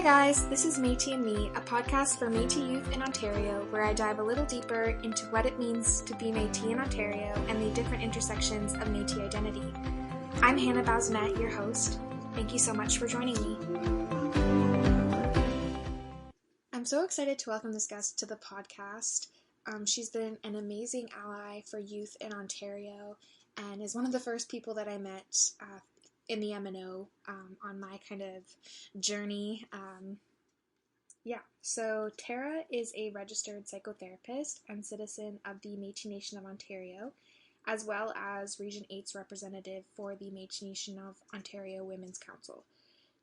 guys, this is Métis and Me, a podcast for Métis youth in Ontario where I dive a little deeper into what it means to be Métis in Ontario and the different intersections of Métis identity. I'm Hannah Bazinet, your host. Thank you so much for joining me. I'm so excited to welcome this guest to the podcast. She's been an amazing ally for youth in Ontario and is one of the first people that I met in the MNO on my kind of journey. So Tera is a registered psychotherapist and citizen of the Métis Nation of Ontario, as well as Region 8's representative for the Métis Nation of Ontario Women's Council.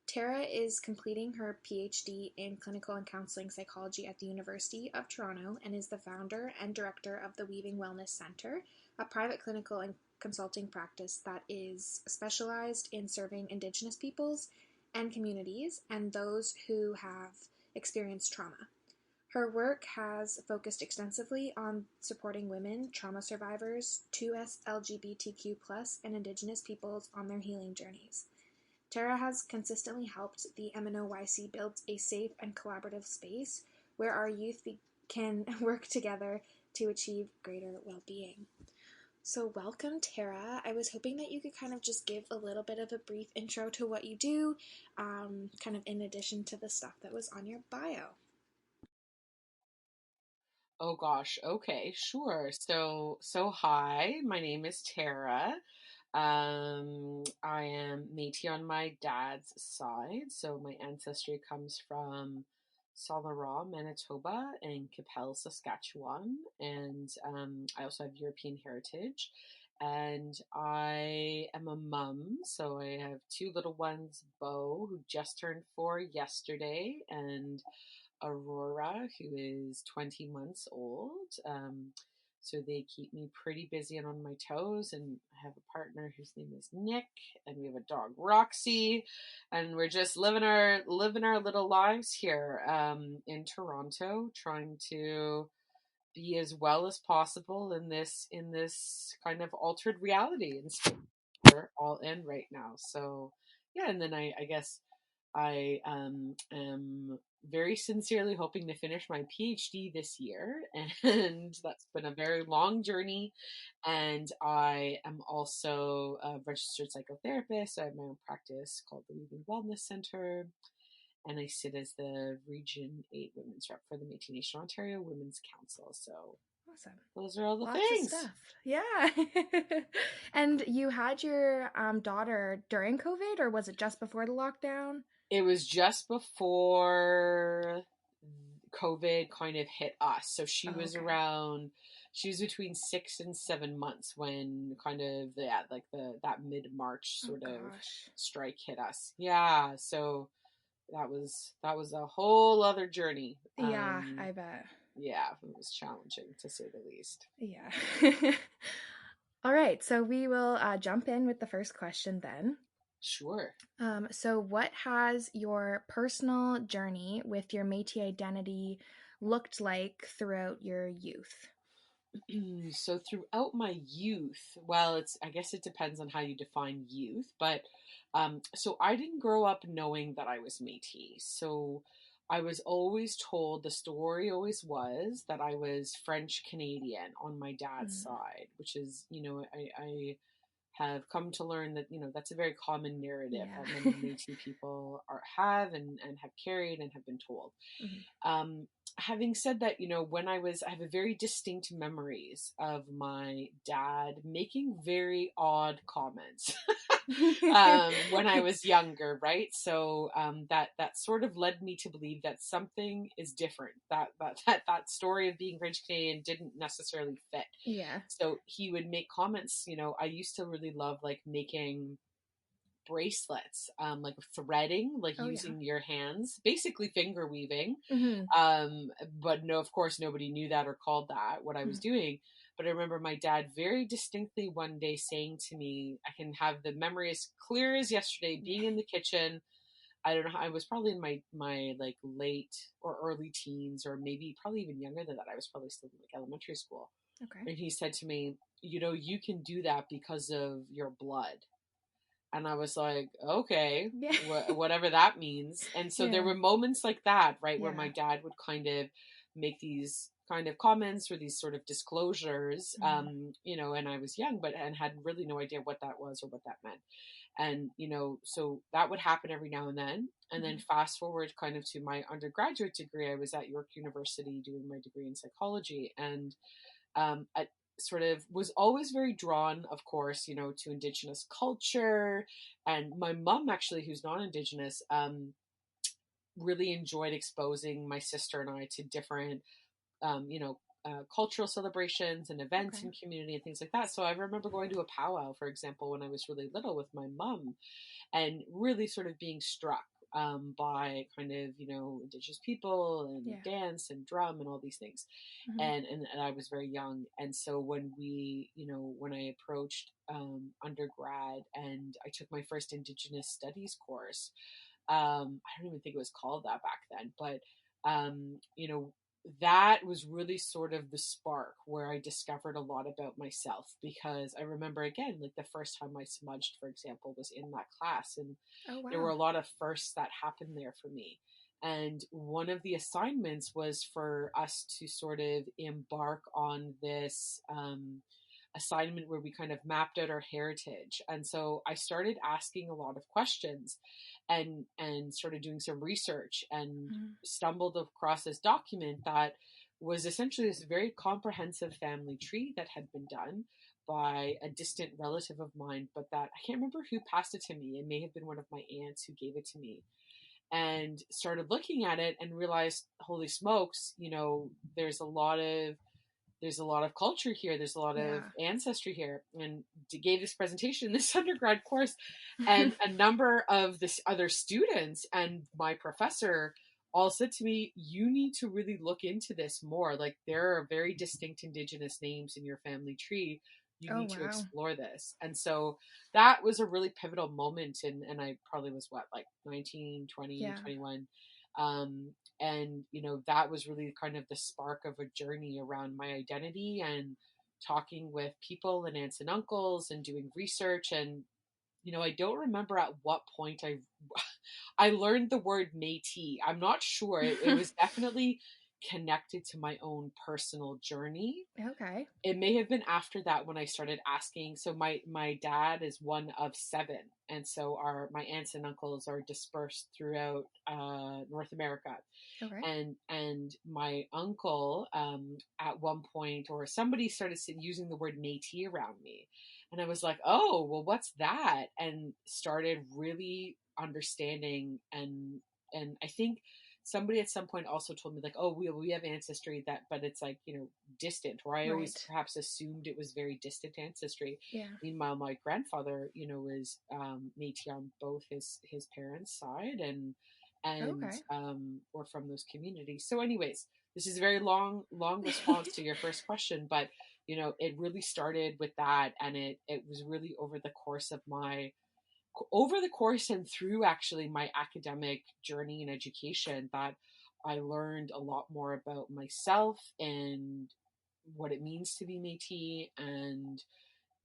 Tera is completing her PhD in Clinical and Counselling Psychology at the University of Toronto and is the founder and director of the Weaving Wellness Centre, a private clinical and consulting practice that is specialized in serving Indigenous peoples and communities and those who have experienced trauma. Her work has focused extensively on supporting women, trauma survivors, 2S LGBTQ+, and Indigenous peoples on their healing journeys. Tera has consistently helped the MNOYC build a safe and collaborative space where our youth can work together to achieve greater well-being. So welcome, Tera. I was hoping that you could kind of just give a little bit of a brief intro to what you do, kind of in addition to the stuff that was on your bio. Oh gosh, okay, sure. So hi, my name is Tera. I am Métis on my dad's side, so my ancestry comes from Solera, Manitoba, and Qu'Appelle, Saskatchewan, and I also have European heritage. And I am a mum, so I have two little ones, Beau, who just turned 4 yesterday, and Aurora, who is 20 months old. So they keep me pretty busy and on my toes. And I have a partner whose name is Nick, and we have a dog, Roxy, and we're just living our little lives here in Toronto, trying to be as well as possible in this kind of altered reality and space we're all in right now. So yeah, and then I guess I am very sincerely hoping to finish my PhD this year, and that's been a very long journey. And I am also a registered psychotherapist. I have my own practice called the Weaving Wellness Centre, and I sit as the Region 8 Women's Rep for the Métis Nation of Ontario Women's Council. So Awesome. those are all the Lots things. of stuff. Yeah. And you had your daughter during COVID, or was it just before the lockdown? It was just before COVID kind of hit us. So she was between 6 and 7 months when kind of that mid-March sort of strike hit us. Yeah. So that was a whole other journey. Yeah, I bet. Yeah, it was challenging to say the least. Yeah. All right, so we will jump in with the first question then. Sure. So what has your personal journey with your Métis identity looked like throughout your youth? So throughout my youth, well, I guess it depends on how you define youth, but so I didn't grow up knowing that I was Métis. So I was always told, the story always was that I was French Canadian on my dad's side, which is, I have come to learn that, that's a very common narrative that many Métis people have carried and have been told. Having said that, I have a very distinct memories of my dad making very odd comments when I was younger, right? So that sort of led me to believe that something is different. That story of being French Canadian didn't necessarily fit. Yeah. So he would make comments. I used to really love like making bracelets, like threading, like using your hands, basically finger weaving. But no, of course, nobody knew that or called that what I was doing. But I remember my dad very distinctly one day saying to me, I can have the memory as clear as yesterday, being in the kitchen. I don't know, I was probably in my like late or early teens, or maybe probably even younger than that. I was probably still in like elementary school. Okay. And he said to me, you can do that because of your blood. And I was like, okay, Yeah. whatever that means. And so there Yeah. were moments like that, right, where my Yeah. dad would kind of make these kind of comments or these sort of disclosures, Mm. and I was young, and had really no idea what that was or what that meant. And, so that would happen every now and then. And then Mhm. fast forward kind of to my undergraduate degree, I was at York University doing my degree in psychology. And I sort of was always very drawn, of course, to Indigenous culture. And my mom, actually, who's not Indigenous, really enjoyed exposing my sister and I to different, cultural celebrations and events Okay. and community and things like that. So I remember going to a powwow, for example, when I was really little with my mom, and really sort of being struck by kind of Indigenous people and Yeah. dance and drum and all these things. Mhm. And I was very young. And so when I approached undergrad and I took my first Indigenous studies course, I don't even think it was called that back then, but um, you know, that was really sort of the spark where I discovered a lot about myself, because I remember, again, like the first time I smudged, for example, was in that class, and Oh, there were wow. a lot of firsts that happened there for me. And one of the assignments was for us to sort of embark on this assignment where we kind of mapped out our heritage. And so I started asking a lot of questions and started doing some research, and Mhm. stumbled across this document that was essentially this very comprehensive family tree that had been done by a distant relative of mine, but that I can't remember who passed it to me. It may have been one of my aunts who gave it to me. And started looking at it and realized, holy smokes, there's a lot of culture here. There's a lot of Yeah. ancestry here. And gave this presentation in this undergrad course, and a number of this other students and my professor all said to me, you need to really look into this more. Like, there are very distinct Indigenous names in your family tree. You Oh, need to wow. explore this. And so that was a really pivotal moment. And I probably was, what, like 19, 20, Yeah. 21. And that was really kind of the spark of a journey around my identity, and talking with people and aunts and uncles and doing research. And I don't remember at what point I learned the word Métis. I'm not sure. It was definitely connected to my own personal journey. Okay. It may have been after that when I started asking. So my dad is one of seven, and so my aunts and uncles are dispersed throughout North America. Okay. And my uncle, at one point, or somebody started using the word Métis around me, and I was like, oh well, what's that? And started really understanding. And I think somebody at some point also told me, like, oh, we have ancestry, that but it's like, distant, or I always Right. perhaps assumed it was very distant ancestry. Yeah. Meanwhile, my grandfather, was Métis on both his parents' side, and Okay. or from those communities. So anyways, this is a very long response to your first question, but it really started with that. And it was really over the course and through, actually, my academic journey and education, that I learned a lot more about myself and what it means to be Métis, and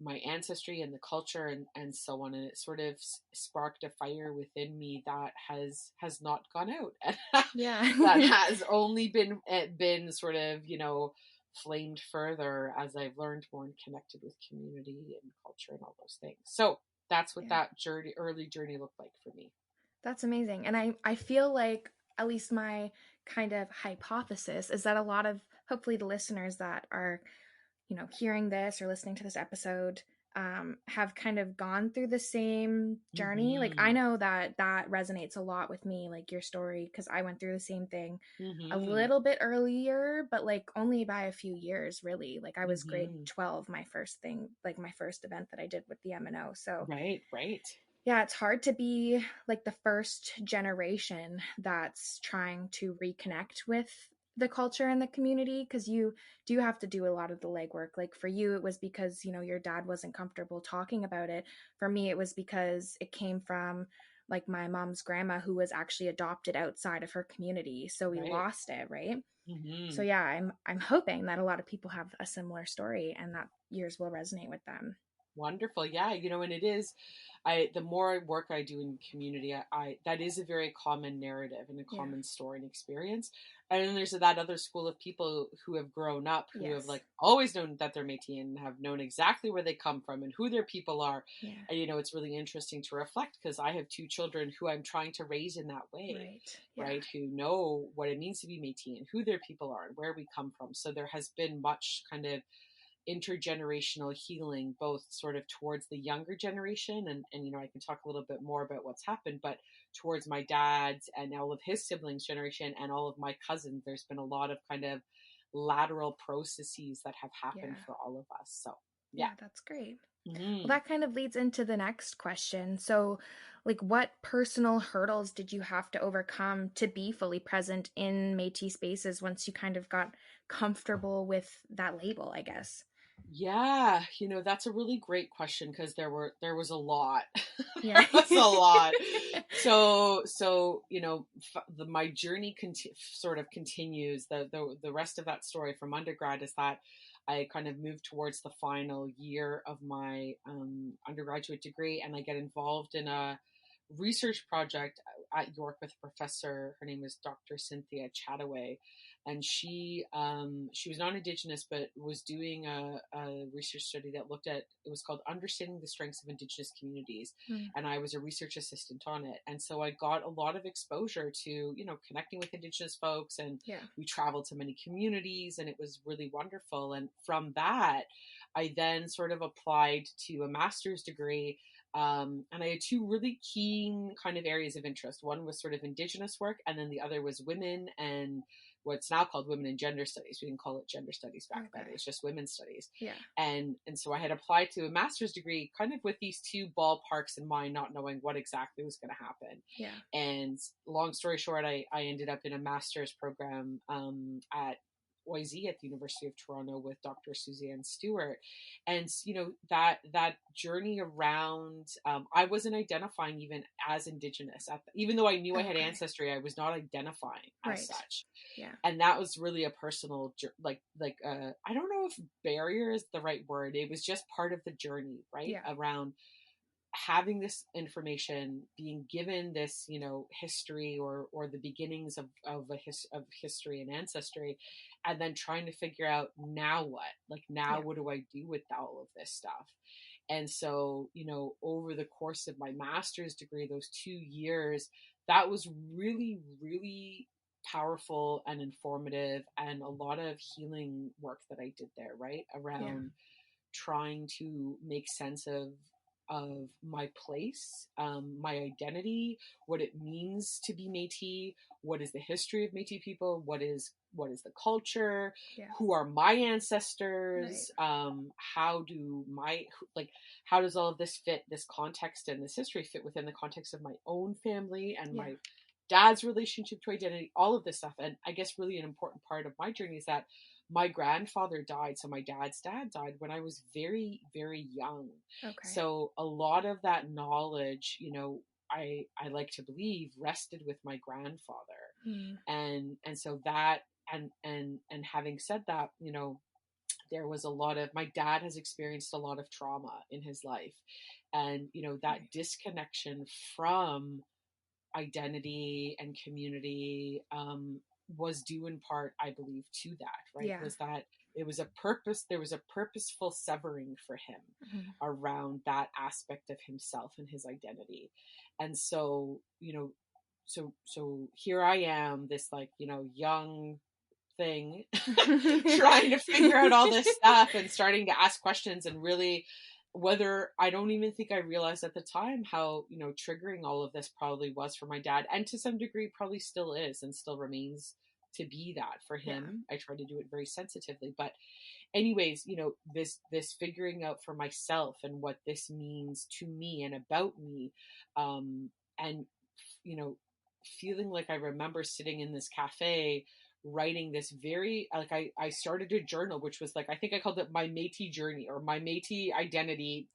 my ancestry and the culture, and so on. And it sort of sparked a fire within me that has not gone out. Yeah. That has only been sort of flamed further as I've learned more and connected with community and culture and all those things. So that's what Yeah. that early journey looked like for me. That's amazing. And I feel like, at least my kind of hypothesis is that a lot of, hopefully, the listeners that are, hearing this or listening to this episode, have kind of gone through the same journey. Like, I Mm-hmm. know that that resonates a lot with me, like your story, because I went through the same thing a Mm-hmm. little bit earlier, but like only by a few years, really. Like, I was grade Mm-hmm. 12, my first thing, like my first event that I did with the MNO. So Right, right. yeah, it's hard to be like the first generation that's trying to reconnect with the culture and the community, because you do have to do a lot of the legwork. Like, for you, it was because, your dad wasn't comfortable talking about it. For me, it was because it came from like my mom's grandma, who was actually adopted outside of her community. So we Right. lost it, right? So Mm-hmm. yeah, I'm hoping that a lot of people have a similar story and that yours will resonate with them. Wonderful. Yeah, and it is, the more work I do in community, that is a very common narrative and a Yeah. common story and experience. And then there's that other school of people who have grown up, who have Yes. like always known that they're Métis and have known exactly where they come from and who their people are. Yeah. And it's really interesting to reflect, because I have two children who I'm trying to raise in that way, Right. Yeah. right? Who know what it means to be Métis and who their people are and where we come from. So there has been much kind of intergenerational healing, both sort of towards the younger generation, and I can talk a little bit more about what's happened, but towards my dad's and all of his siblings generation and all of my cousins. There's been a lot of kind of lateral processes that have happened Yeah. for all of us. So yeah. Yeah, that's great. Well, Hmm. that kind of leads into the next question. So, like, what personal hurdles did you have to overcome to be fully present in Métis spaces once you kind of got comfortable with that label, I guess? Yeah, that's a really great question, because there was a lot. Yeah. There was a lot. So my journey sort of continues. The rest of that story from undergrad is that I kind of moved towards the final year of my undergraduate degree, and I get involved in a research project at York with a professor. Her name is Dr. Cynthia Chataway, and she was non-Indigenous, but was doing a research study that looked at, it was called Understanding the Strengths of Indigenous Communities, Mm, and I was a research assistant on it. And so I got a lot of exposure to connecting with Indigenous folks, and yeah. we traveled to many communities, and it was really wonderful. And from that, I then sort of applied to a master's degree. And I had two really keen kind of areas of interest. One was sort of Indigenous work, and then the other was women and what's now called women and gender studies. We didn't call it gender studies back then. It Okay. was just women's studies. Yeah. And so I had applied to a master's degree kind of with these two ballparks in mind, not knowing what exactly was going to happen. Yeah. And long story short, I ended up in a master's program at YZ at the University of Toronto with Dr. Suzanne Stewart. And that journey around, I wasn't identifying even as Indigenous, even though I knew I had Okay. ancestry. I was not identifying as Right. such. Yeah. And that was really a personal, I don't know if barrier is the right word. It was just part of the journey, right? Yeah. Around having this information, being given this history, or the beginnings of history and ancestry, and then trying to figure out, now what, like, now Yeah. what do I do with all of this stuff. And so over the course of my master's degree, those 2 years, that was really, really powerful and informative, and a lot of healing work that I did there, right, Yeah. around trying to make sense of my place, my identity, what it means to be Métis, what is the history of Métis people, what is the culture, Yeah. who are my Right. ancestors, how does all of this fit, this context and this history fit within the context of my own family and Yeah. my dad's relationship to identity, all of this stuff. And I guess really an important part of my journey is that my grandfather died. So my dad's dad died when I was very, very young. Okay. So a lot of that knowledge, I like to believe rested with my grandfather. Mm, And so that, and having said that, there was a lot of, my dad has experienced a lot of trauma in his life. And, that right. disconnection from identity and community, was due in part, I believe, to that, right? Yeah. Was that there was a purposeful severing for him Mhm. around that aspect of himself and his identity. And so, so here I am, this like, young thing, trying to figure out all this stuff and starting to ask questions, and really, whether, I don't even think I realized at the time how triggering all of this probably was for my dad, and to some degree probably still is and still remains to be that for Yeah. him. I try to do it very sensitively, but anyways, this figuring out for myself and what this means to me and about me, and you know feeling like, I remember sitting in this cafe writing this very, like, I started a journal, which was like, I think I called it my Métis journey, or my Métis identity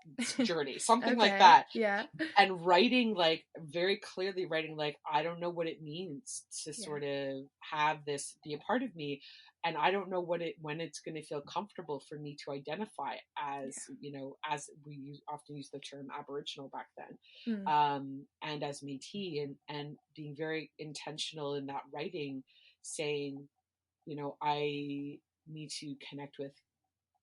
journey, something like Okay. that. Yeah. And writing, like, very clearly writing, like, I don't know what it means to Yeah. sort of have this be a part of me. And I don't know when it's going to feel comfortable for me to identify as, Yeah. as often use the term Aboriginal back then, Mm. and as Métis, and being very intentional in that writing, saying, I need to connect with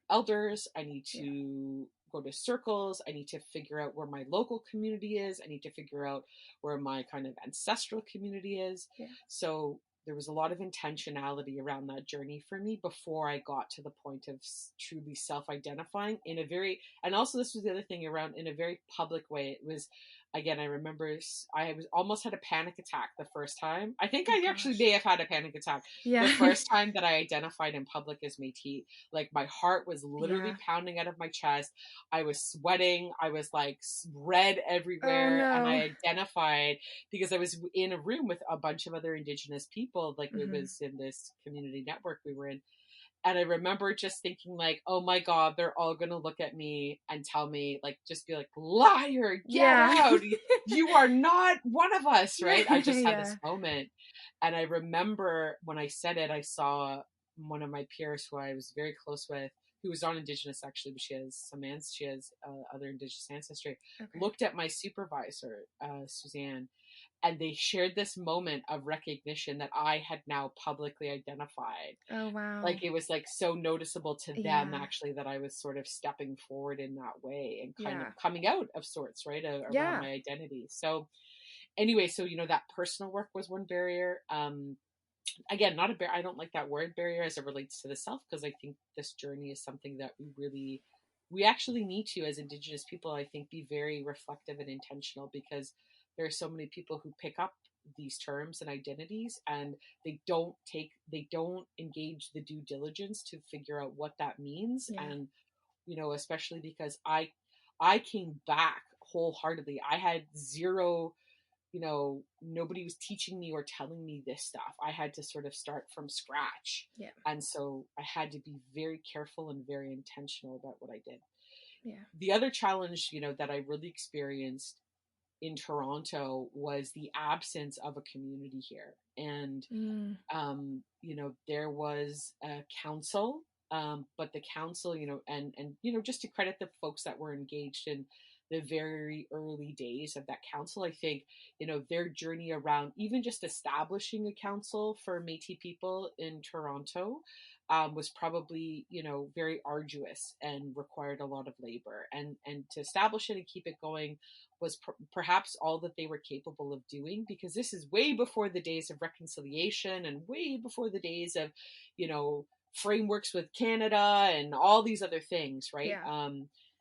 elders. I need Yeah. to go to circles. I need to figure out where my local community is. I need to figure out where my kind of ancestral community is. Yeah. So there was a lot of intentionality around that journey for me before I got to the point of truly self-identifying in a very, and also this was the other thing, around in a very public way. It was, again, I remember I was almost had a panic attack the first time. I think Oh I actually gosh. may have had a panic attack the Yeah. first time that I identified in public as Métis. Like, my heart was literally Yeah. pounding out of my chest. I was sweating. I was like red Oh everywhere. And no. I identified because I was in a room with a bunch of other Indigenous people. Like, it Mm-hmm. was in this community network we were in. And I remember just thinking, like, oh my God, they're all going to look at me and tell me, like, just be like, liar, get Yeah. out. You are not one of us, right? I just had this Yeah. moment. And I remember when I said it, I saw one of my peers who I was very close with, who was non-Indigenous actually, but she has other Indigenous ancestry, Okay. looked at my supervisor, Suzanne, and they shared this moment of recognition that I had now publicly identified. Oh wow. Like, it was like so noticeable to them Yeah. actually that I was sort of stepping forward in that way and kind of Yeah. coming out of sorts, right, around Yeah. my identity. So anyway, so that personal work was one barrier. Again, not a barrier. I don't like that word barrier as it relates to the self, because I think this journey is something that we actually need to, as Indigenous people, I think, be very reflective and intentional, because there are so many people who pick up these terms and identities, and they don't engage the due diligence to figure out what that means. Yeah. And especially because I came back wholeheartedly. I had zero, nobody was teaching me or telling me this stuff. I had to sort of start from scratch. Yeah. And so I had to be very careful and very intentional about what I did. Yeah. The other challenge, that I really experienced in Toronto was the absence of a community here. And, Mm. there was a council, but the council, just to credit the folks that were engaged in the very early days of that council, I think, their journey around even just establishing a council for Métis people in Toronto was probably, very arduous and required a lot of labor. And to establish it and keep it going was perhaps all that they were capable of doing, because this is way before the days of reconciliation and way before the days of, frameworks with Canada and all these other things, right? Yeah.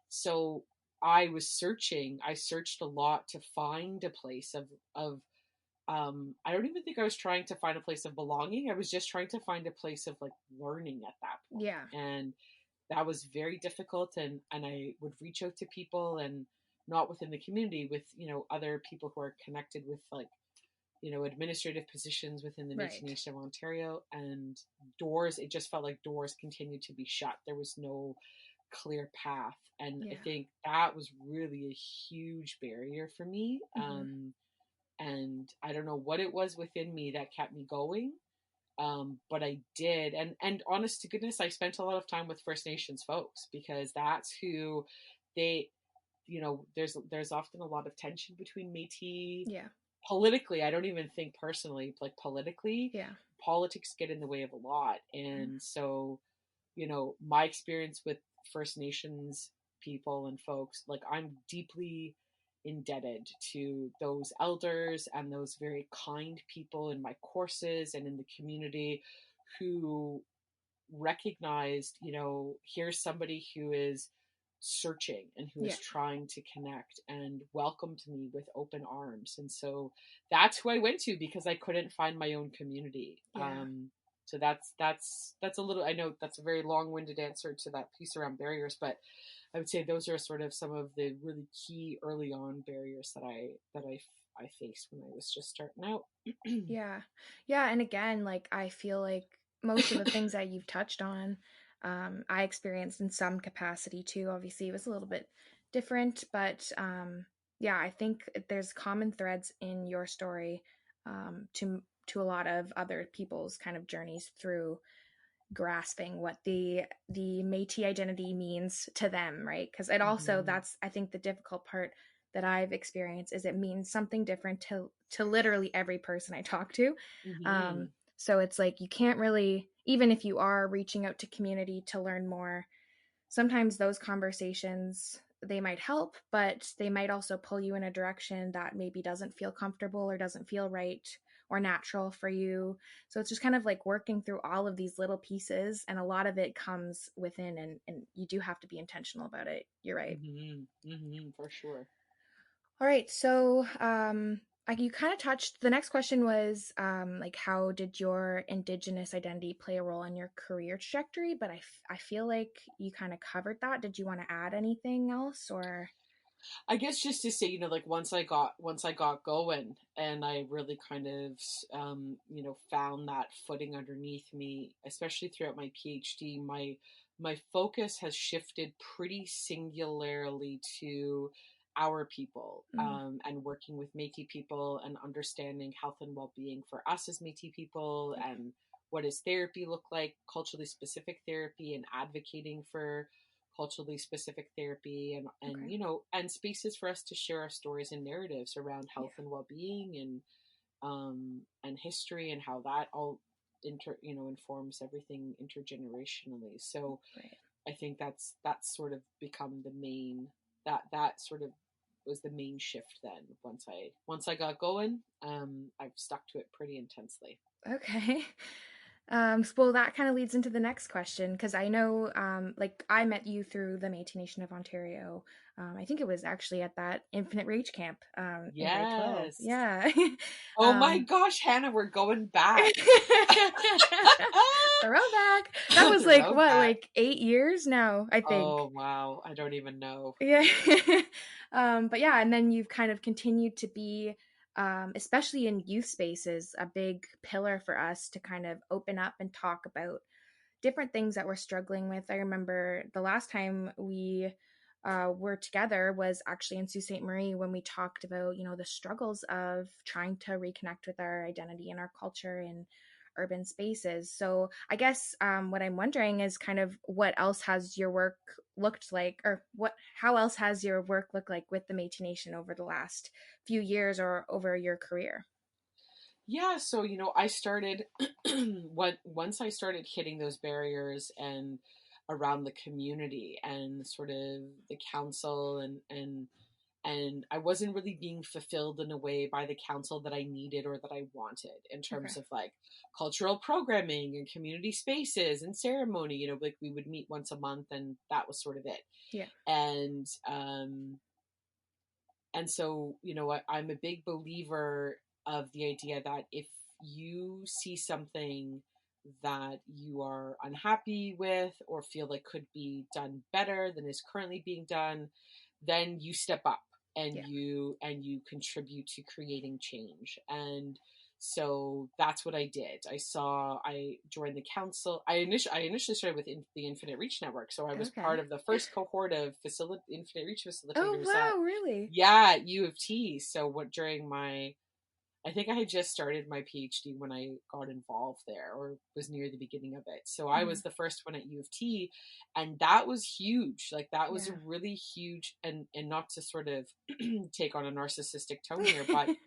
So I searched a lot to find a place of I don't even think I was trying to find a place of belonging. I was just trying to find a place of, like, learning at that point. Yeah. And that was very difficult. And I would reach out to people, and not within the community, with, other people who are connected with, like, administrative positions within the Métis Right. Nation of Ontario, and it just felt like doors continued to be shut. There was no clear path. And I Yeah. think that was really a huge barrier for me. Mm-hmm. And I don't know what it was within me that kept me going. But I did. And honest to goodness, I spent a lot of time with First Nations folks, because that's who they, there's often a lot of tension between Métis Yeah. politically. I don't even think personally, like, politically, Yeah. politics get in the way of a lot. And so, my experience with First Nations people and folks, like, I'm deeply indebted to those elders and those very kind people in my courses and in the community, who recognized, here's somebody who is searching and who Yeah. is trying to connect, and welcomed me with open arms. And so that's who I went to, because I couldn't find my own community. Yeah. So that's a little, I know that's a very long-winded answer to that piece around barriers, but I would say those are sort of some of the really key early on barriers that I faced when I was just starting out. Yeah. Yeah. And again, like, I feel like most of the things that you've touched on, I experienced in some capacity too. Obviously, it was a little bit different, but yeah, I think there's common threads in your story to a lot of other people's kind of journeys through grasping what the Métis identity means to them, right? Because it also, Hmm. that's, I think, the difficult part that I've experienced is it means something different to literally every person I talk to. Hmm. So it's like you can't really, even if you are reaching out to community to learn more, sometimes those conversations, they might help, but they might also pull you in a direction that maybe doesn't feel comfortable or doesn't feel right or natural for you. So it's just kind of like working through all of these little pieces, and a lot of it comes within, and you do have to be intentional about it. You're right. Hmm. Hmm. For sure. All right, so you kind of touched. The next question was like, how did your Indigenous identity play a role in your career trajectory? But I feel like you kind of covered that. Did you want to add anything else, or? I guess just to say, like once I got going and I really kind of found that footing underneath me, especially throughout my PhD, my focus has shifted pretty singularly to our people, Mm, and working with Métis people and understanding health and well-being for us as Métis people, yeah. and what does therapy look like, culturally specific therapy, and advocating for culturally specific therapy, and Okay. and spaces for us to share our stories and narratives around Yeah. health and well-being, and history, and how that all informs everything intergenerationally. So Right. I think that's sort of become the main, that sort of was the main shift then. Once I got going, I've stuck to it pretty intensely. Okay. Well, that kind of leads into the next question, because I know, like, I met you through the Métis Nation of Ontario. I think it was actually at that Infinite Rage camp in grade 12. Yes. Yeah. Oh my um, gosh, Hannah, we're going back. Throwback. That was like what, Throwback. like 8 years now, I think. Oh wow, I don't even know. Yeah. But yeah, and then you've kind of continued to be, especially in youth spaces, a big pillar for us to kind of open up and talk about different things that we're struggling with. I remember the last time we were together was actually in Sault Ste. Marie, when we talked about, the struggles of trying to reconnect with our identity and our culture in urban spaces. So I guess what I'm wondering is kind of what else has your work looked like, or how else has your work looked like with the Métis Nation over the last few years or over your career? Yeah, so I started once I started hitting those barriers and around the community and sort of the council, and I wasn't really being fulfilled in a way by the council that I needed or that I wanted, in Okay. terms of like cultural programming and community spaces and ceremony. Like we would meet once a month and that was sort of it. Yeah. And so I'm a big believer of the idea that if you see something that you are unhappy with or feel like could be done better than is currently being done, then you step up and Yeah. you contribute to creating change. And so that's what I did. I joined the council. I initially started with the Infinite Reach Network, so I was part Okay. of the first cohort of Infinite Reach Oh, facilitators at, wow, really? yeah, U of T. So what during my I think I had just started my PhD when I got involved there, or was near the beginning of it. So I Mhm. was the first one at U of T, and that was huge. Like that was a Yeah. really huge, and not to sort of take on a narcissistic tone here, but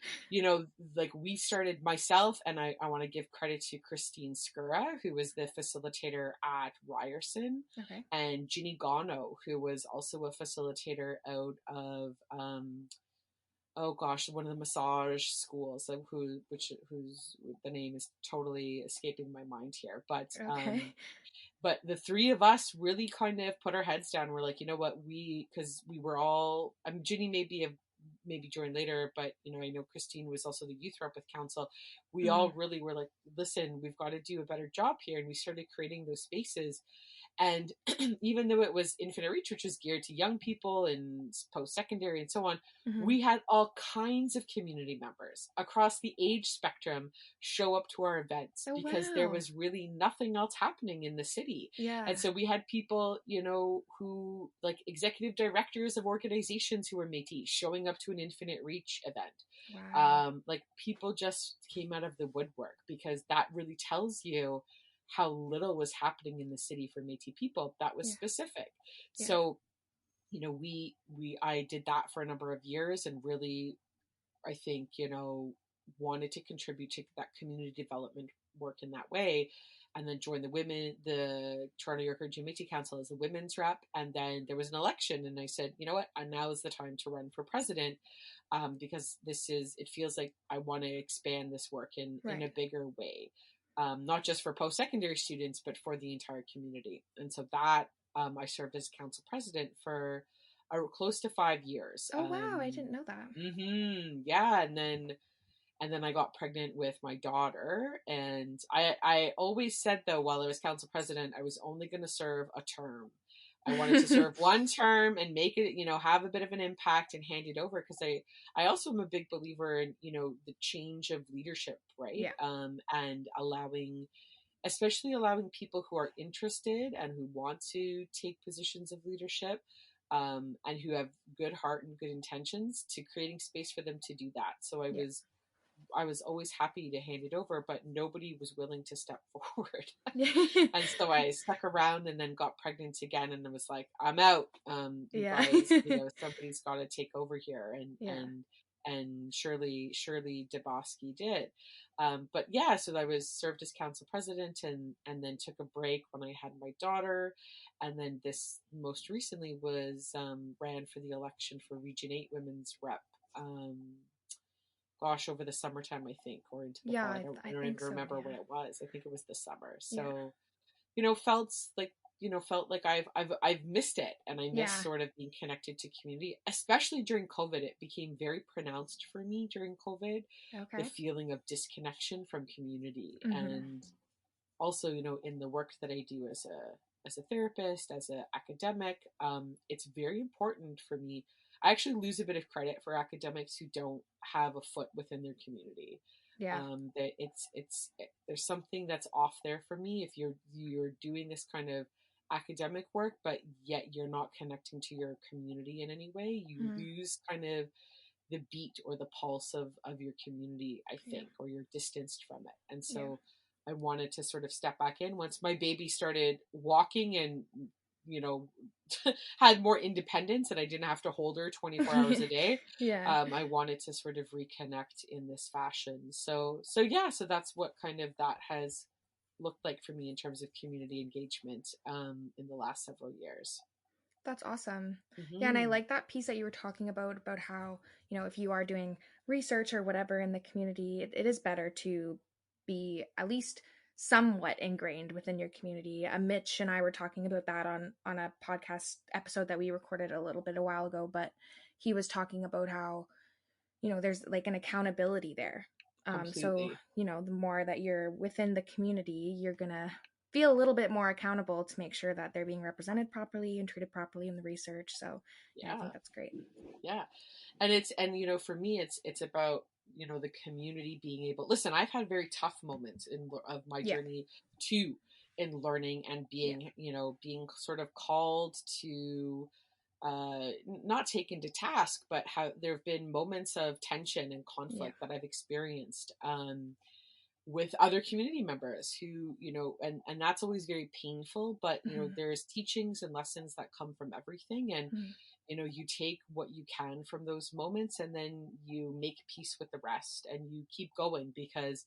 like we started, myself, and I want to give credit to Christine Skura, who was the facilitator at Ryerson, Okay. and Ginny Gano, who was also a facilitator out of oh gosh, one of the massage schools, whose the name is totally escaping my mind here, Okay. but the three of us really kind of put our heads down. We're like, you know what, because we were all, I mean, Ginny maybe joined later, but I know Christine was also the youth rep with council. We Mm. all really were like, listen, we've got to do a better job here, and we started creating those spaces. And even though it was Infinite Reach, which was geared to young people and post-secondary and so on, Mm-hmm. we had all kinds of community members across the age spectrum show up to our events Oh, because there wow. was really nothing else happening in the city. Yeah. And so we had people, who like executive directors of organizations who were Métis showing up to an Infinite Reach event. Wow. Like people just came out of the woodwork because that really tells you how little was happening in the city for Métis people that was Yeah. specific. Yeah. So, I did that for a number of years and really, I think, wanted to contribute to that community development work in that way. And then joined the Toronto York Region Métis Council as a women's rep. And then there was an election, and I said, you know what, and now is the time to run for president, because it feels like I want to expand this work in a Right. bigger way, not just for post secondary students, but for the entire community. And so that I served as council president for close to 5 years. Oh, wow. I didn't know that. Yeah, and then I got pregnant with my daughter, and I always said, though, while I was council president, I was only going to serve a term. I wanted to serve one term and make it, have a bit of an impact and hand it over, because I also am a big believer in, the change of leadership, right? Yeah. And especially allowing people who are interested and who want to take positions of leadership, and who have good heart and good intentions, to creating space for them to do that. So Yeah. I was always happy to hand it over, but nobody was willing to step forward. And so I stuck around and then got pregnant again, and I was like, I'm out. You Yeah. guys, somebody's got to take over here. And, Yeah. and Shirley DeBoski did. But yeah, so I was served as council president, and then took a break when I had my daughter. And then this most recently was, ran for the election for Region 8 Women's Rep. Over the summertime, I think, or into the Yeah, fall. I I don't even think so. remember when Yeah. it was. I think it was the summer. Yeah. So, felt like I've missed it, and I miss Yeah. sort of being connected to community, especially during COVID. It became very pronounced for me during COVID, the Okay. feeling of disconnection from community. Mm-hmm. And also, in the work that I do as a therapist, as an academic, it's very important for me. I actually lose a bit of credit for academics who don't have a foot within their community. Yeah. That there's something that's off there for me if you're doing this kind of academic work, but yet you're not connecting to your community in any way. You Mm-hmm. lose kind of the beat or the pulse of your community, I Yeah. think, or you're distanced from it. And Yeah. so I wanted to sort of step back in once my baby started walking and, you know, had more independence and I didn't have to hold her 24 hours a day. Yeah. I wanted to sort of reconnect in this fashion. So yeah, so that's what kind of that has looked like for me in terms of community engagement, in the last several years. That's awesome. Yeah, and I Hmm. like that piece that you were talking about how, if you are doing research or whatever in the community, it is better to be at least somewhat ingrained within your community. Mitch and I were talking about that on a podcast episode that we recorded a while ago, but he was talking about how, there's like an accountability there. So, Completely. the more that you're within the community, you're gonna feel a little bit more accountable to make sure that they're being represented properly and treated properly in the research. So, yeah, I Yeah. think that's great. Yeah. And for me it's about, the community being able, listen, I've had very tough moments of my Yeah, journey too, in learning and yeah, being sort of called to, not taken to task, but how there have been moments of tension and yeah. conflict that I've experienced, with other community members who, and that's always very painful, but Hmm. there's teachings and lessons that come from everything. And Hmm. you take what you can from those moments, and then you make peace with the rest, and you keep going, because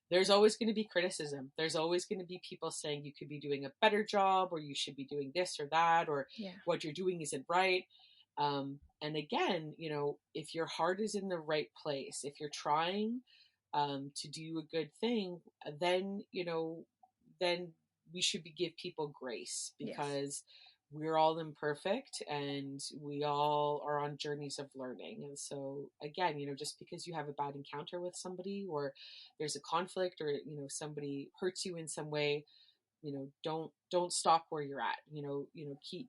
there's always going to be criticism. There's always going to be people saying you could be doing a better job, or you should be doing this or that, or Yeah, what you're doing isn't right. And again, if your heart is in the right place, if you're trying, to do a good thing, then then we should give people grace, yes, because we're all imperfect and we all are on journeys of learning. And so again, just because you have a bad encounter with somebody, or there's a conflict, or somebody hurts you in some way, don't stop where you're at.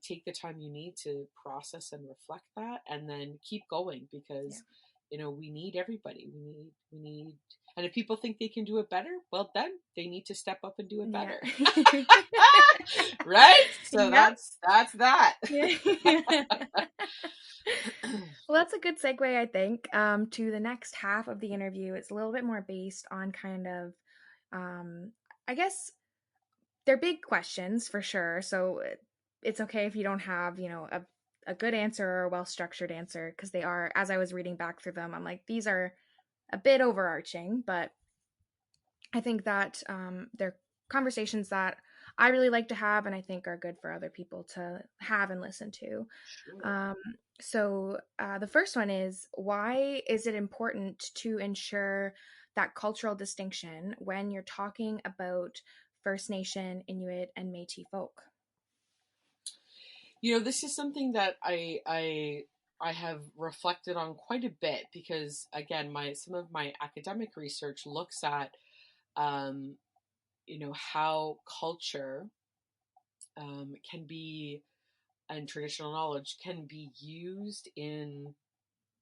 Take the time you need to process and reflect that, and then keep going, Yeah. because we need everybody. We need, and if people think they can do it better, well, then they need to step up and do it Yeah. better. Right? So Yep. that's that. Yeah. Well, that's a good segue, I think, to the next half of the interview. It's a little bit more based on kind of, I guess, they're big questions for sure. So it's okay if you don't have, a good answer or a well-structured answer, because they are, as I was reading back through them, I'm like, these are a bit overarching, but I think that they're conversations that I really like to have, and I think are good for other people to have and listen to. Sure. Um, so the first one is, why is it important to ensure that cultural distinction when you're talking about First Nation, Inuit, and Métis folk? This is something that I have reflected on quite a bit, because again, my some of my academic research looks at um, how culture can be, and traditional knowledge can be used in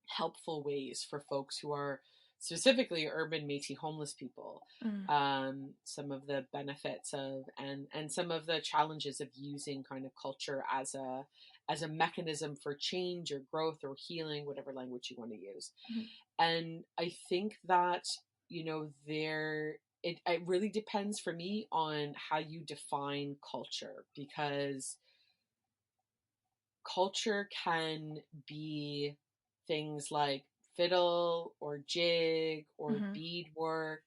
helpful ways for folks who are specifically urban Métis homeless people. Mm, Some of the benefits of, and some of the challenges of using kind of culture as a mechanism for change or growth or healing, whatever language you want to use. mhm. And I think that it really depends for me on how you define culture, because culture can be things like fiddle or jig or Mhm. beadwork.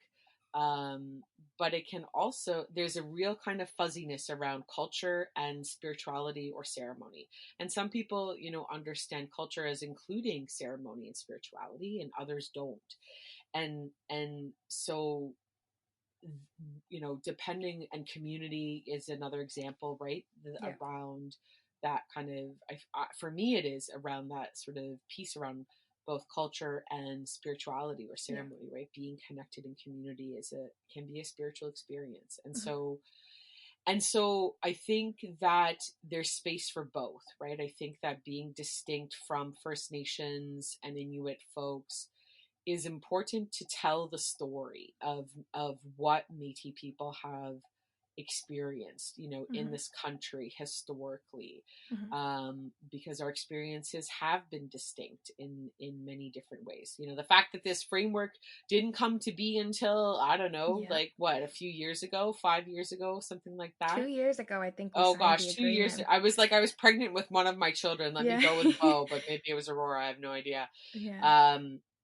Um, but it can also, there's a real kind of fuzziness around culture and spirituality or ceremony. And some people, understand culture as including ceremony and spirituality, and others don't. And so, depending, and community is another example, right? Yeah. Around that kind of, for me, it is around that sort of piece around both culture and spirituality or Yeah. ceremony, right? Being connected in community can be a spiritual experience. And Mhm. so, I think that there's space for both, right? I think that being distinct from First Nations and Inuit folks is important to tell the story of what Métis people have experienced, in Mhm. this country historically, Mhm. because our experiences have been distinct in many different ways. The fact that this framework didn't come to be until, I don't know, Yeah. like what, a few years ago, 5 years ago, something like Two that. years ago, I think we Oh signed gosh, the 2 years. agreement. I was pregnant with one of my children. Let me Yeah. go with Bo, but maybe it was Aurora. I have no idea. Yeah.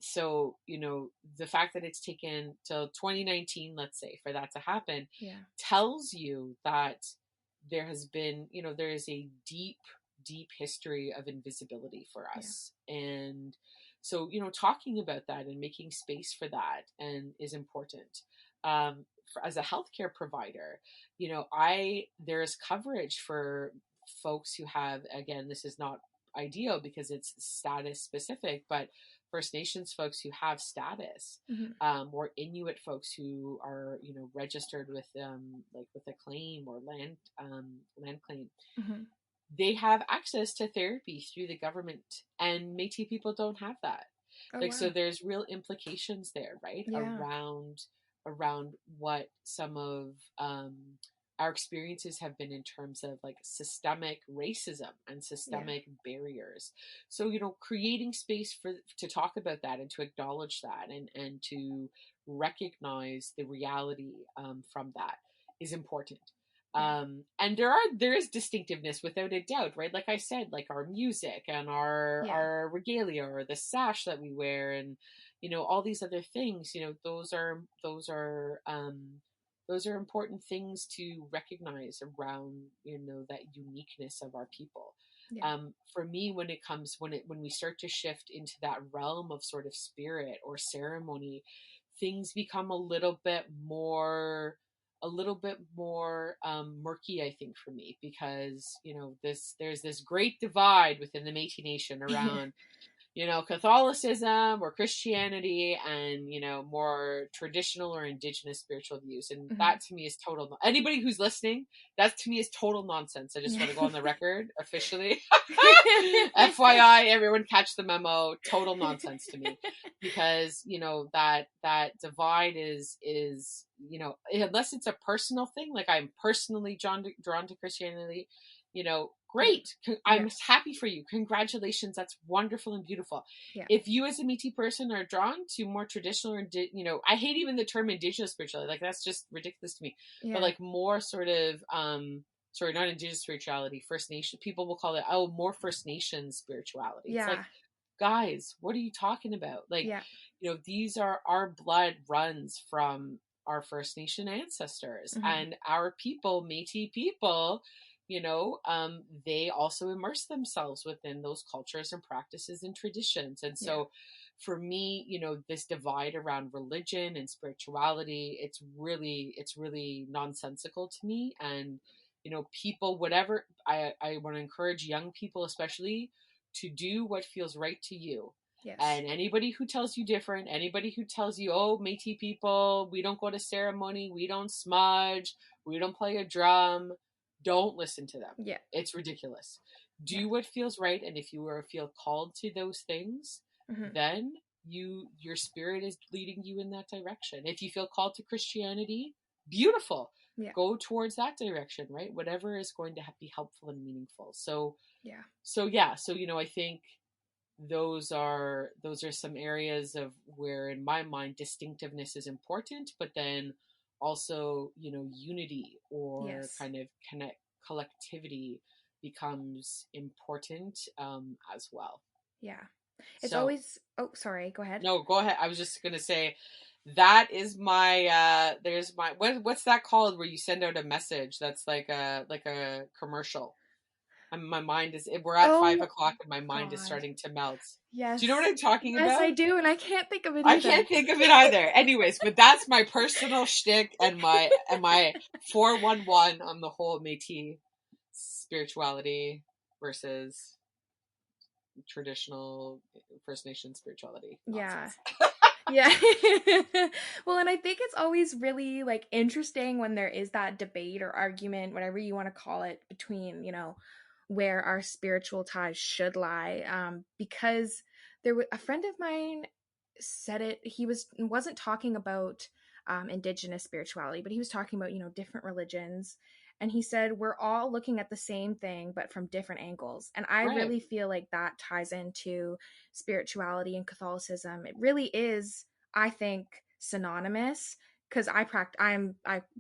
So, the fact that it's taken till 2019, let's say, for that to happen, Yeah. tells you that there is a deep, deep history of invisibility for Yeah. us. And so, talking about that and making space for that and is important. As a healthcare provider, there is coverage for folks who have, again, this is not ideal because it's status specific, but First Nations folks who have status, Mhm. or Inuit folks who are, registered with like with a claim or land claim, Mhm. they have access to therapy through the government, and Métis people don't have that. Oh Like, so wow. there's real implications there, right? Yeah. Around what some of our experiences have been in terms of like systemic racism and Yeah. systemic barriers. So, creating space to talk about that and to acknowledge that, and to recognize the reality from that is important. Yeah. And there is distinctiveness without a doubt, right? Like I said, like our music and Yeah. our regalia, or the sash that we wear, and all these other things, those are important things to recognize around, that uniqueness of our people. Yeah. For me, when we start to shift into that realm of sort of spirit or ceremony, things become a little bit more murky, I think, for me, because there's this great divide within the Métis Nation Yeah. around Catholicism or Christianity and, more traditional or indigenous spiritual views. And Mm-hmm. that to me is anybody who's listening, that to me is total nonsense. I just Yeah. want to go on the record officially. FYI, everyone catch the memo. Total nonsense to me, because, that divide is, unless it's a personal thing, like I'm personally drawn to Christianity, great. Yeah. I'm happy for you. Congratulations. That's wonderful and beautiful. Yeah. If you as a Métis person are drawn to more traditional or, I hate even the term Indigenous spirituality. Like, that's just ridiculous to me. But Yeah. like more sort of, sorry, not Indigenous spirituality, First Nation, people will call it, more First Nations spirituality. It's like, Yeah. guys, what are you talking about? Like, Yeah. these are, our blood runs from our First Nation ancestors, Mm-hmm. and our people, Métis people, they also immerse themselves within those cultures and practices and traditions. And Yeah. so for me, this divide around religion and spirituality, it's really nonsensical to me. And, people, whatever, I want to encourage young people, especially, to do what feels right to you. Yes. And anybody who tells you different, anybody who tells you, oh, Métis people, we don't go to ceremony, we don't smudge, we don't play a drum, don't listen to them. Yeah. It's ridiculous. Yeah. Do what feels right, and if you feel called to those things, Mm-hmm. then your spirit is leading you in that direction. If you feel called to Christianity, beautiful. Yeah. Go towards that direction, right? Whatever is going to be helpful and meaningful. So Yeah. yeah, so I think those are some areas of where, in my mind, distinctiveness is important, but then also, unity or Yes. kind of collectivity becomes important, as well. Yeah. It's So always, oh, sorry, go ahead. no, go ahead. I was just gonna say that is my there's my what's that called, where you send out a message that's like a commercial. My mind is, we're at Oh 5 o'clock and my mind is God. starting to melt. Do you know what Yes. I'm talking Yes, about? I do, and I can't think of it I either. can't think of it either. Anyways, but that's my personal shtick and my 411 on the whole Métis spirituality versus traditional First Nation spirituality Yeah. nonsense. Yeah. Well, and I think it's always really like interesting when there is that debate or argument, whatever you want to call it, between, where our spiritual ties should lie. Because a friend of mine said it, wasn't talking about indigenous spirituality, but he was talking about, different religions. And he said, we're all looking at the same thing, but from different angles. And I Right. really feel like that ties into spirituality and Catholicism. It really is, I think, synonymous, because I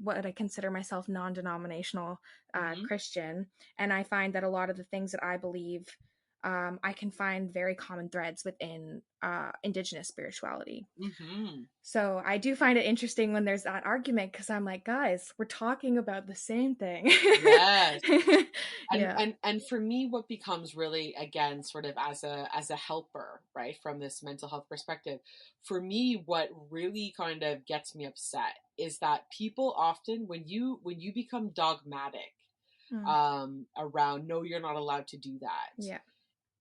what I consider myself non-denominational Mm-hmm. Christian, and I find that a lot of the things that I believe, I can find very common threads within Indigenous spirituality. Mm-hmm. So I do find it interesting when there's that argument, because I'm like, guys, we're talking about the same thing. Yes. and Yeah. and and for me, what becomes really, again, sort of as a helper, right, from this mental health perspective, for me, what really kind of gets me upset is that people often, when you become dogmatic, Mm. around, no, you're not allowed to do that, Yeah.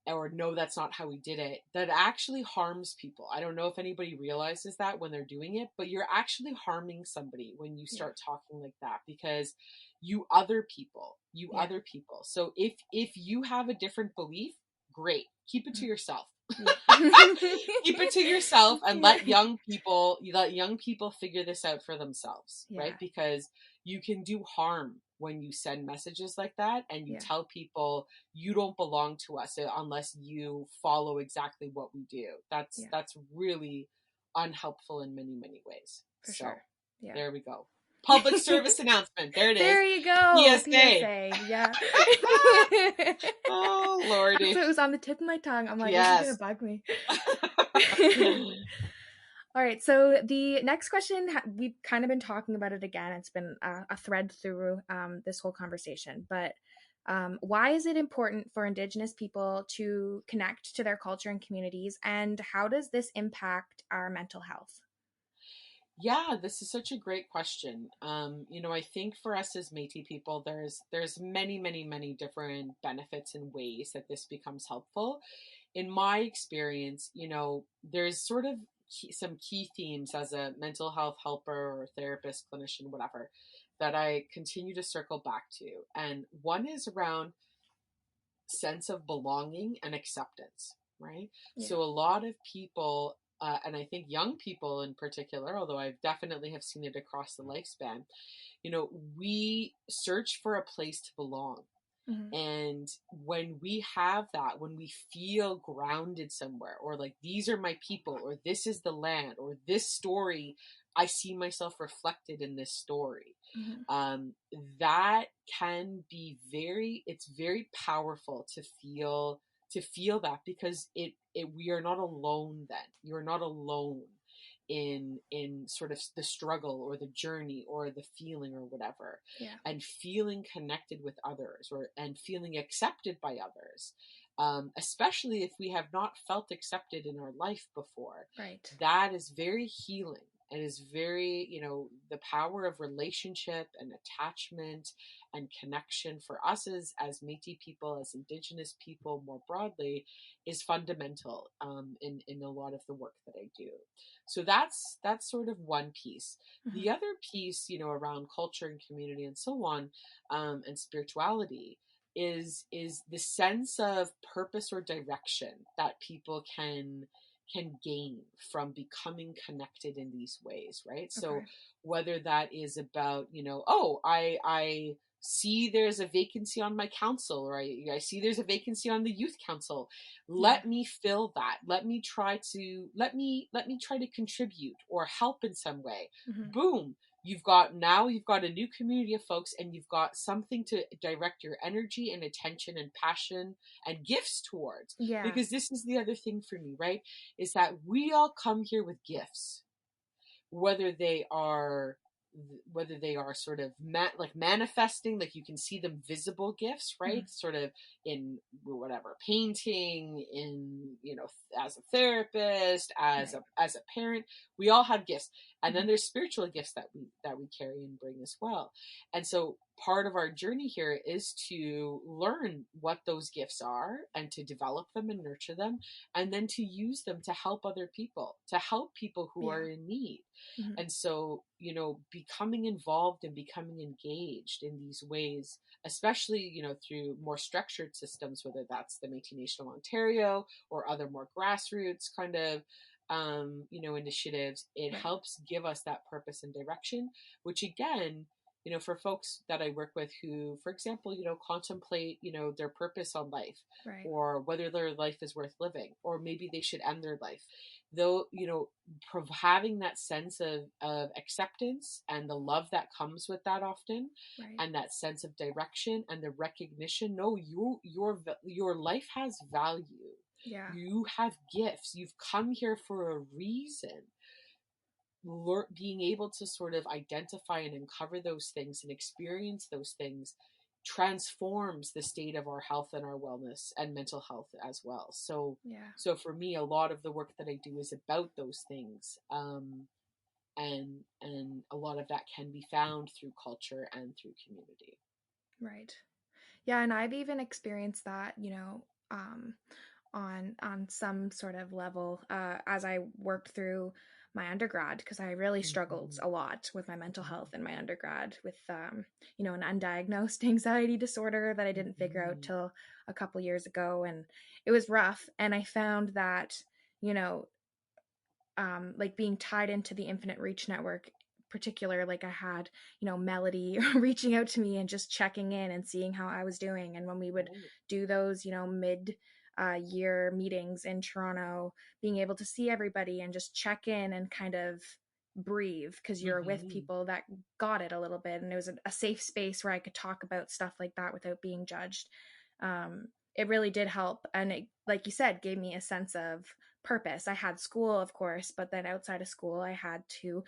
or no, that's not how we did it, that actually harms people. I don't know if anybody realizes that when they're doing it, but you're actually harming somebody when you Yeah. start talking like that, because you Yeah. other people. So if you have a different belief, great, keep it to Mm. yourself. Yeah. Keep it to yourself, and Yeah. let young people figure this out for themselves, right? Yeah. Because you can do harm when you send messages like that and you Yeah. tell people you don't belong to us unless you follow exactly what we do. That's Yeah. that's really unhelpful in many, many ways. For So sure. Yeah. there we go. Public service announcement. There it is. There you go. PSA. PSA. Yeah. Oh That's lordy. what was on the tip of my tongue. I'm like, this is gonna Yes. bug me. All right. So the next question, we've kind of been talking about it again. It's been a thread through this whole conversation. But why is it important for Indigenous people to connect to their culture and communities? And how does this impact our mental health? Yeah, this is such a great question. I think for us as Métis people, there's many, many, many different benefits and ways that this becomes helpful. in my experience, there's sort of some key themes as a mental health helper or therapist, clinician, whatever, that I continue to circle back to. And one is around sense of belonging and acceptance, right? Yeah. So a lot of people, and I think young people in particular, although I definitely have seen it across the lifespan, we search for a place to belong. Mm-hmm. And when we have that, when we feel grounded somewhere, or like these are my people, or this is the land, or this story, I see myself reflected in this story. Mm-hmm. Um, that can be it's very powerful to feel that, because we are not alone. Then you're not alone in sort of the struggle or the journey or the feeling or whatever. Yeah. And feeling connected with others, and feeling accepted by others, especially if we have not felt accepted in our life before. Right. That is very healing, and is very, the power of relationship and attachment and connection for us as Métis people, as Indigenous people more broadly, is fundamental, in a lot of the work that I do. So that's sort of one piece. Mm-hmm. The other piece, around culture and community and so on, and spirituality, is the sense of purpose or direction that people can gain from becoming connected in these ways, right? So Okay. whether that is about, oh, I see there's a vacancy on my council, or I see there's a vacancy on the youth council. Yeah. Let me fill that. Let me try to contribute or help in some way. Mm-hmm. Boom. You've got a new community of folks, and you've got something to direct your energy and attention and passion and gifts towards. Yeah. Because this is the other thing for me, right? Is that we all come here with gifts, whether they are sort of like manifesting, like you can see them, visible gifts, Mm-hmm. right? Sort of in whatever, painting, in, as a therapist, as Right. a parent, we all have gifts. And Mm-hmm. then there's spiritual gifts that we carry and bring as well. And so part of our journey here is to learn what those gifts are, and to develop them and nurture them, and then to use them to help other people, to help people who Yeah. are in need. Mm-hmm. And so, becoming involved and becoming engaged in these ways, especially, through more structured systems, whether that's the Métis Nation of Ontario or other more grassroots kind of, initiatives, it Right. helps give us that purpose and direction, which again, for folks that I work with who, for example, contemplate, their purpose on life, Right. or whether their life is worth living, or maybe they should end their life, though, having that sense of acceptance and the love that comes with that often, Right. and that sense of direction and the recognition, no, your life has value. Yeah. You have gifts. You've come here for a reason. Being able to sort of identify and uncover those things and experience those things transforms the state of our health and our wellness and mental health as well. So Yeah. for me, a lot of the work that I do is about those things, and a lot of that can be found through culture and through community. Right. Yeah, and I've even experienced that, on some sort of level, as I worked through my undergrad, because I really struggled Mm-hmm. a lot with my mental health in my undergrad, with an undiagnosed anxiety disorder that I didn't figure out Mm-hmm. till a couple years ago, and it was rough. And I found that, you know like being tied into the Infinite Reach Network, particular, like I had, Melody reaching out to me and just checking in and seeing how I was doing. And when we would Right. do those, mid year meetings in Toronto, being able to see everybody and just check in and kind of breathe, because you're with Mm-hmm. people that got it a little bit, and it was a safe space where I could talk about stuff like that without being judged. It really did help, and it, like you said, gave me a sense of purpose. I had school, of course, but then outside of school, I had to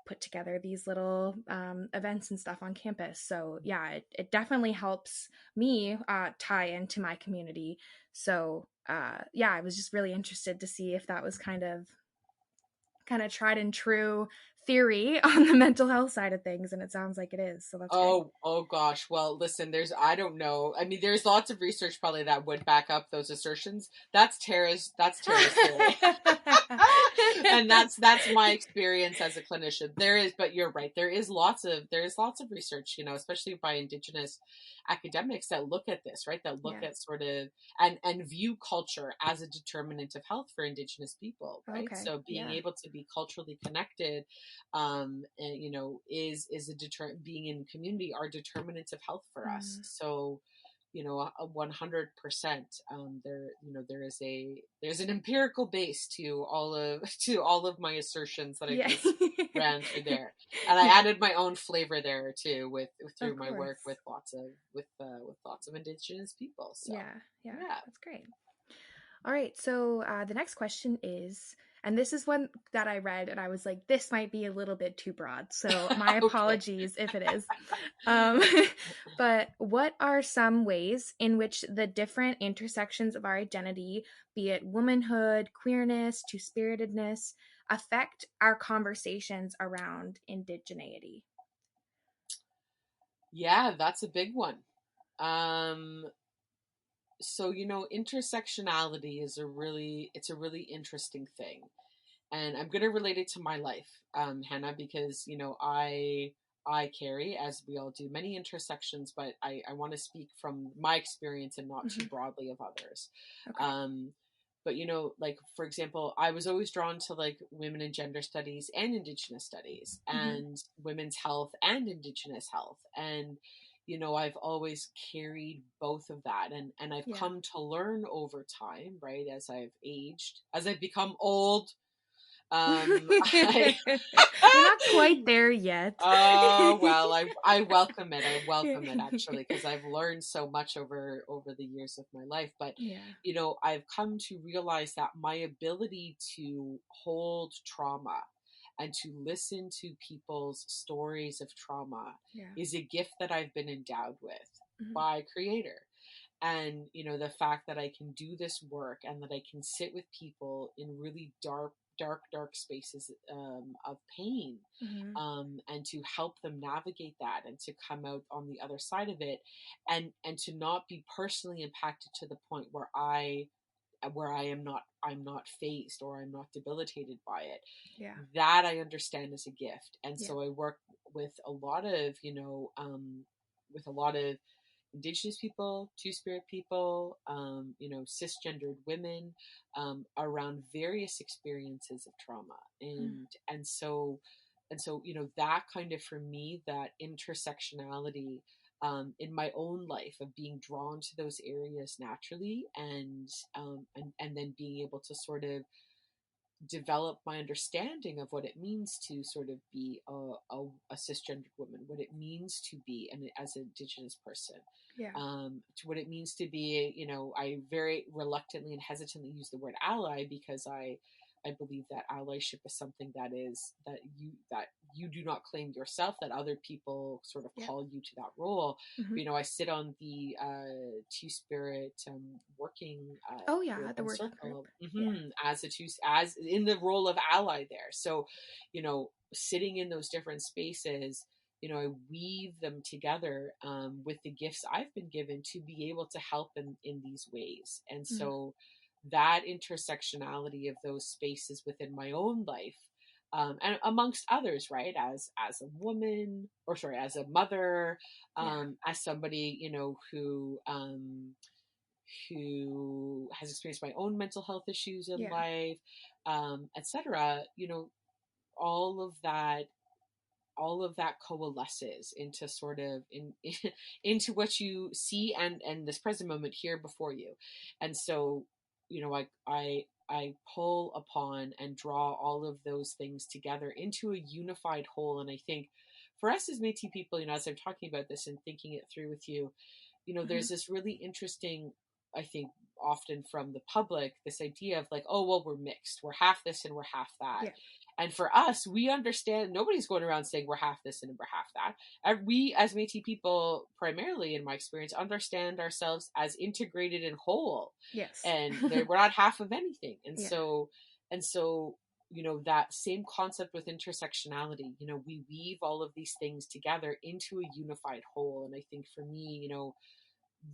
put together these little events and stuff on campus. So yeah, it definitely helps me tie into my community. So yeah, I was just really interested to see if that was kind of tried and true theory on the mental health side of things, and it sounds like it is. So that's great. Oh gosh. Well, listen, I don't know. I mean, there's lots of research probably that would back up those assertions. That's Tara's theory. And that's my experience as a clinician. But you're right. There is lots of research, especially by Indigenous academics that look at this, right? That look Yeah. at sort of and view culture as a determinant of health for Indigenous people, right? Okay. So being Yeah. able to be culturally connected, and, is a being in community are determinants of health for us. Mm. So, 100%, there's an empirical base to all of my assertions that I Yeah. just ran through there, and I Yeah. added my own flavor there too through Of my work course. with lots of Indigenous people. So Yeah. Yeah. yeah. That's great. All right, so the next question is, and this is one that I read, and I was like, this might be a little bit too broad, so my Okay. apologies if it is. Um, but what are some ways in which the different intersections of our identity, be it womanhood, queerness, two-spiritedness, affect our conversations around indigeneity? Yeah, that's a big one. um so intersectionality it's a really interesting thing, and I'm going to relate it to my life, Hannah, because I carry, as we all do, many intersections, but I want to speak from my experience and not too Hmm. broadly of others. Okay. um but like, for example, I was always drawn to like women and gender studies and Indigenous studies Hmm. and women's health and Indigenous health, and I've always carried both of that, and I've Yeah. come to learn over time, right, as I've aged, as I've become old. I You're not quite there yet. Oh well, I welcome it. I welcome it, actually, because I've learned so much over the years of my life. But Yeah. I've come to realize that my ability to hold trauma and to listen to people's stories of trauma Yeah. is a gift that I've been endowed with Mhm. by Creator. And the fact that I can do this work and that I can sit with people in really dark spaces, of pain, Mhm. and to help them navigate that and to come out on the other side of it, and to not be personally impacted to the point where I'm not phased or I'm not debilitated by it. Yeah. That I understand as a gift. And Yeah. so I work with a lot of Indigenous people, Two Spirit people, cisgendered women, around various experiences of trauma, Mm. and so that kind of, for me, that intersectionality, in my own life, of being drawn to those areas naturally, and then being able to sort of develop my understanding of what it means to sort of be a cisgendered woman, what it means to be as an Indigenous person, Yeah. to what it means to be. I very reluctantly and hesitantly use the word ally, because I believe that allyship is something that you do not claim yourself, that other people sort of Yeah. call you to that role. Mhm. I sit on the Two Spirit working Oh yeah, group the and working group. circle, Yeah. as in the role of ally there. So, sitting in those different spaces, I weave them together, with the gifts I've been given to be able to help in these ways. And Mm. so that intersectionality of those spaces within my own life, and amongst others, right, as a woman, or sorry, as a mother, Yeah. as somebody, who has experienced my own mental health issues in Yeah. life, etc. All of that all of that coalesces into sort of into what you see and this present moment here before you. And so, I pull upon and draw all of those things together into a unified whole. And I think for us as Métis people, as I'm talking about this and thinking it through with you, Mhm. there's this really interesting, I think, often from the public, this idea of like, oh, well, we're mixed, we're half this and we're half that. Yeah. And for us, we understand nobody's going around saying we're half this and we're half that. And we, as Métis people, primarily in my experience, understand ourselves as integrated and whole, Yes. and we're not half of anything. And Yeah. so, that same concept with intersectionality, we weave all of these things together into a unified whole. And I think for me,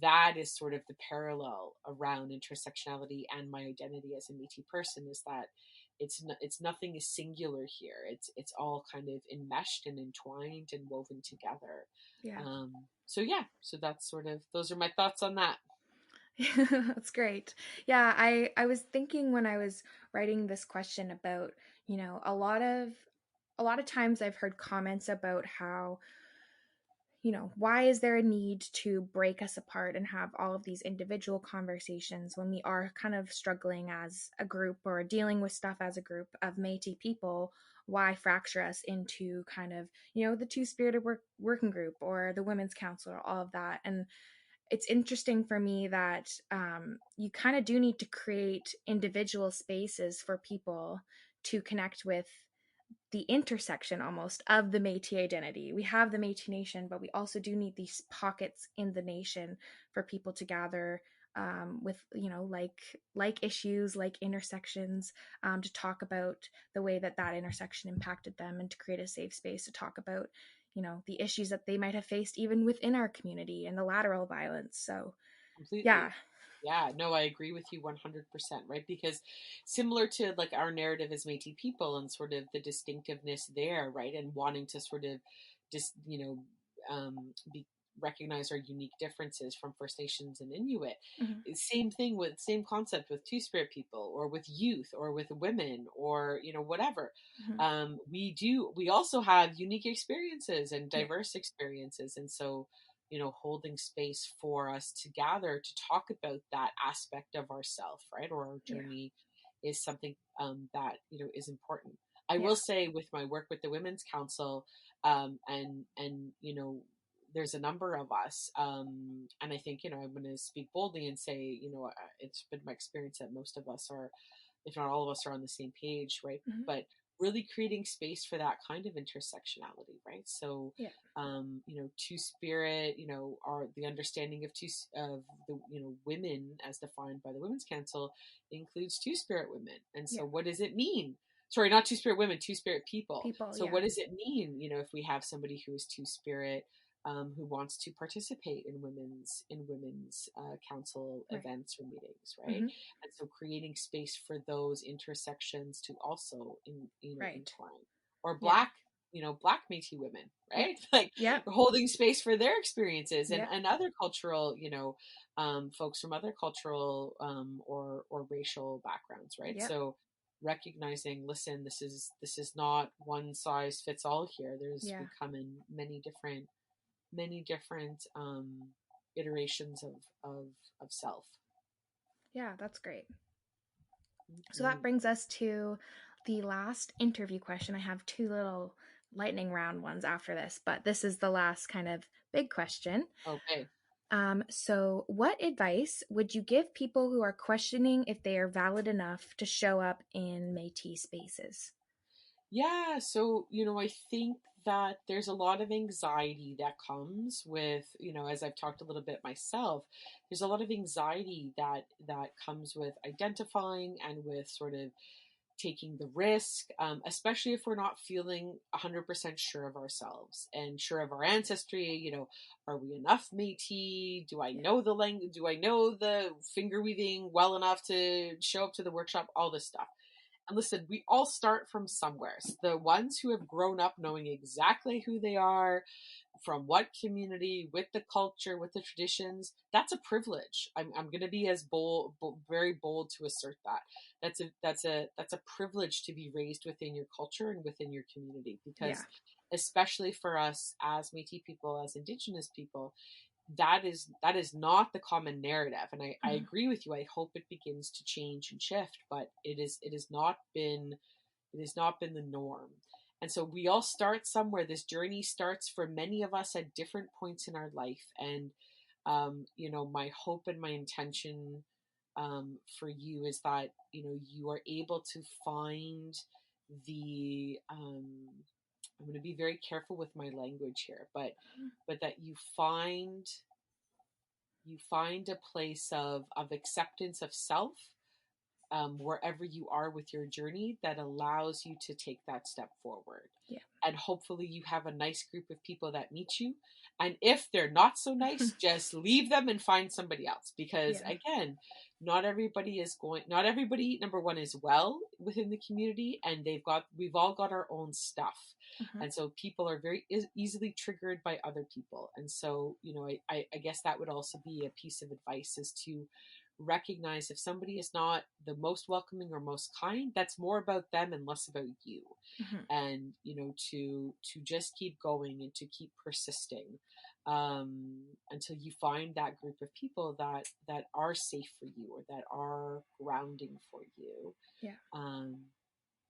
that is sort of the parallel around intersectionality and my identity as a Métis person, is that it's nothing is singular here. It's all kind of enmeshed and entwined and woven together. Yeah. So yeah, so that's sort of, those are my thoughts on that. That's great. Yeah, I was thinking when I was writing this question about, a lot of times I've heard comments about how, why is there a need to break us apart and have all of these individual conversations when we are kind of struggling as a group or dealing with stuff as a group of Métis people? Why fracture us into kind of, the two-spirited working group or the women's council or all of that? And it's interesting for me that you kind of do need to create individual spaces for people to connect with the intersection almost of the Métis identity. We have the Métis Nation, but we also do need these pockets in the nation for people to gather with, like issues, like intersections, to talk about the way that intersection impacted them, and to create a safe space to talk about, the issues that they might have faced even within our community and the lateral violence. So, yeah. Completely. Yeah, no, I agree with you 100%, right? Because similar to like our narrative as Métis people and sort of the distinctiveness there, right? And wanting to sort of just, be recognize our unique differences from First Nations and Inuit. Mhm. Same concept with Two-Spirit people or with youth or with women or, whatever. Mhm. We also have unique experiences and Yeah. diverse experiences. And so, holding space for us to gather to talk about that aspect of ourself, right, or our Yeah. journey, is something that is important. I Yeah. will say with my work with the Women's Council, and there's a number of us, and I think I'm going to speak boldly and say it's been my experience that most of us are, if not all of us, are on the same page, right? Mhm. But really creating space for that kind of intersectionality, right? So, Yeah. two spirit, are the understanding of of the women as defined by the Women's Council includes two spirit women, and Yeah. so what does it mean? Sorry, not two spirit women, two spirit people. People. So Yeah. what does it mean, if we have somebody who is two spirit, who wants to participate in women's council Right. events or meetings, right? Hmm. And so creating space for those intersections to also Right. entwine, or Yeah. black Métis women, Yeah. right? Like Yeah. holding space for their experiences, and Yeah. other cultural, folks from other cultural, or racial backgrounds, right? Yeah. So recognizing, listen, this is not one size fits all here. There's Yeah. we come in many different iterations of self. Yeah. That's great. So that Mm-hmm. brings us to the last interview question. I have two little lightning round ones after this, but this is the last kind of big question. Okay. So, what advice would you give people who are questioning if they are valid enough to show up in Métis spaces? Yeah, so, I think that there's a lot of anxiety that comes with, as I've talked a little bit myself, there's a lot of anxiety that comes with identifying and with sort of taking the risk, especially if we're not feeling 100% sure of ourselves and sure of our ancestry. Are we enough Métis? Do I Yeah. know the language? Do I know the finger weaving well enough to show up to the workshop? All this stuff. And listen, we all start from somewhere. So the ones who have grown up knowing exactly who they are, from what community, with the culture, with the traditions, that's a privilege. I'm going to be as very bold to assert that. That's a privilege to be raised within your culture and within your community, Yeah. because especially for us as Métis people, as Indigenous people, that is not the common narrative. And I Mhm. agree with you. I hope it begins to change and shift, but it has not been the norm. And so we all start somewhere. This journey starts for many of us at different points in our life. And my hope and my intention, for you, is that you are able to find the I'm going to be very careful with my language here, but that you find a place of acceptance of self, wherever you are with your journey that allows you to take that step forward. Yeah. And hopefully you have a nice group of people that meet you. And if they're not so nice, just leave them and find somebody else. Because Yeah. again, not everybody, number one, is well within the community, and we've all got our own stuff. And so people are very easily triggered by other people. And so, I guess that would also be a piece of advice, is to recognize if somebody is not the most welcoming or most kind, that's more about them and less about you. And to just keep going and to keep persisting, until you find that group of people that are safe for you, or that are grounding for you. Yeah.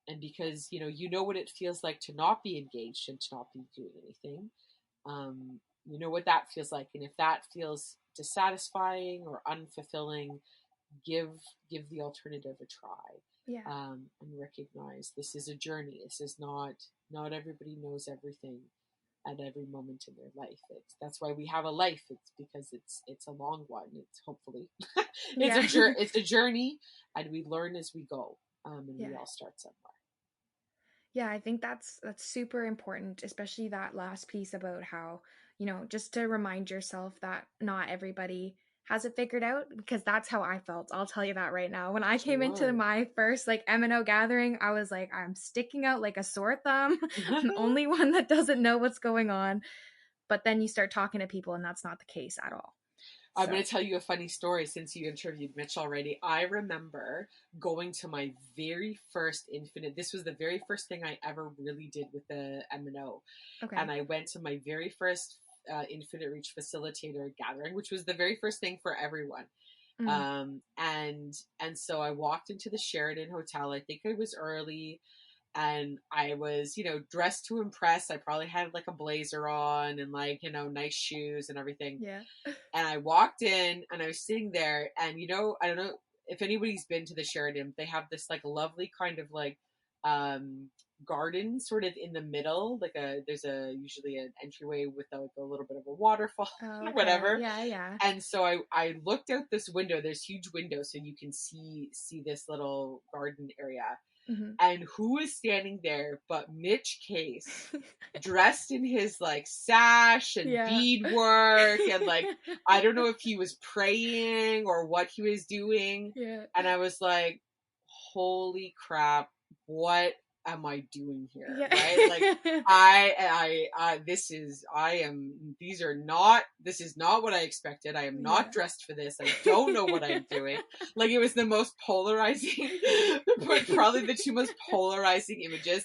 And because you know what it feels like to not be engaged and to not be doing anything. You know what that feels like, and if that feels dissatisfying or unfulfilling, give the alternative a try. Yeah. And recognize this is a journey. This is not everybody knows everything at every moment in their life. That's why we have a life. It's because it's a long one. It's hopefully it's a journey, and we learn as we go. And we all start somewhere. Yeah, I think that's super important, especially that last piece about how, just to remind yourself that not everybody has it figured out, because that's how I felt. I'll tell you that right now. When I came into my first MNO gathering, I was like, I'm sticking out like a sore thumb. I'm the only one that doesn't know what's going on. But then you start talking to people and that's not the case at all. I'm going to tell you a funny story since you interviewed Mitch already. I remember going to my very first this was the very first thing I ever really did with the MNO. Okay. And I went to my very first Infinite Reach facilitator gathering, which was the very first thing for everyone. And so I walked into the Sheraton Hotel. I think it was early. And I was, dressed to impress. I probably had a blazer on and nice shoes and everything. Yeah. And I walked in and I was sitting there, and I don't know if anybody's been to the Sheraton. They have this lovely kind of garden sort of in the middle. There's usually an entryway with a little bit of a waterfall, or whatever. Yeah. And so I looked out this window. There's huge windows, so you can see this little garden area. And who is standing there but Mitch Case, dressed in his sash and beadwork, and I don't know if he was praying or what he was doing. Yeah. And I was like, holy crap, what am I doing here? Yeah. Right? This is not what I expected. I am not dressed for this. I don't know what I'm doing. It was the most polarizing, probably the two most polarizing images.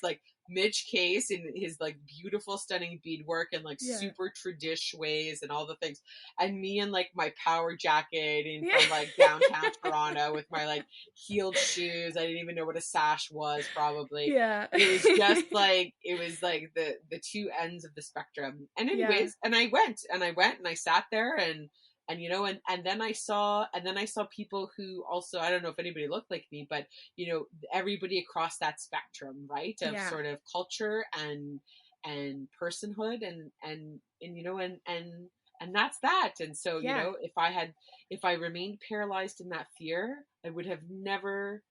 Mitch Case in his beautiful, stunning beadwork and super tradish ways and all the things, and me in my power jacket and from downtown Toronto with my heeled shoes. I didn't even know what a sash was, probably. Yeah. And it was just the two ends of the spectrum. And anyways, and I went and I sat there and then I saw people who also, I don't know if anybody looked like me, but everybody across that spectrum, right, of sort of culture and personhood and that's that. And so if I remained paralyzed in that fear, I would have never,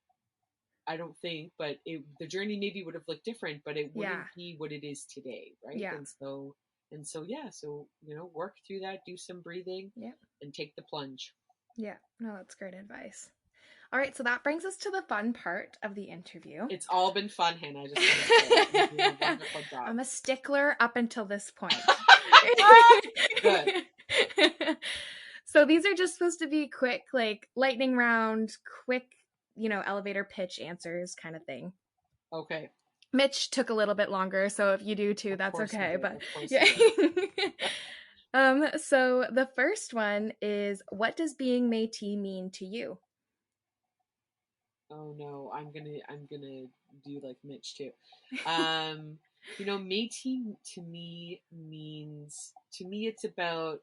I don't think, but the journey maybe would have looked different, but it wouldn't be what it is today, right? Yeah. So work through that, do some breathing, and take the plunge. Yeah, no, that's great advice. All right, so that brings us to the fun part of the interview. It's all been fun, Hannah. I just want to say you're doing a wonderful job. I'm a stickler up until this point. Good. So these are just supposed to be quick, lightning round, quick, elevator pitch answers kind of thing. Okay. Mitch took a little bit longer, so if you do too, that's okay. But yeah. So the first one is, what does being Métis mean to you? Oh no, I'm gonna do like Mitch too. Métis to me means, it's about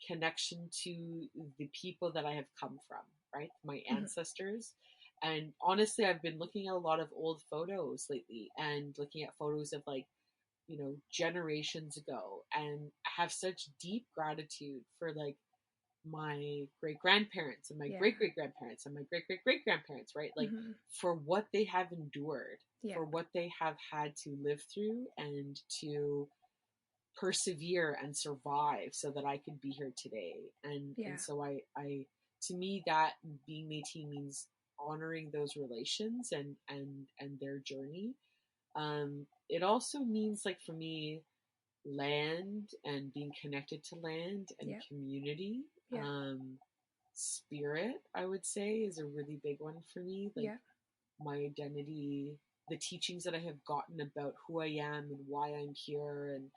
connection to the people that I have come from, right? My ancestors. And honestly, I've been looking at a lot of old photos lately and looking at photos of generations ago, and have such deep gratitude for my great-grandparents and my Yeah. great-great-grandparents and my great-great-great-grandparents, right? Like Mm-hmm. for what they have endured, Yeah. for what they have had to live through and to persevere and survive so that I could be here today. Yeah. And so I to me, that being Métis means honoring those relations and their journey. It also means, like, for me, land and being connected to land and Yeah. community. Yeah. Spirit, I would say, is a really big one for me. Like Yeah. my identity, the teachings that I have gotten about who I am and why I'm here and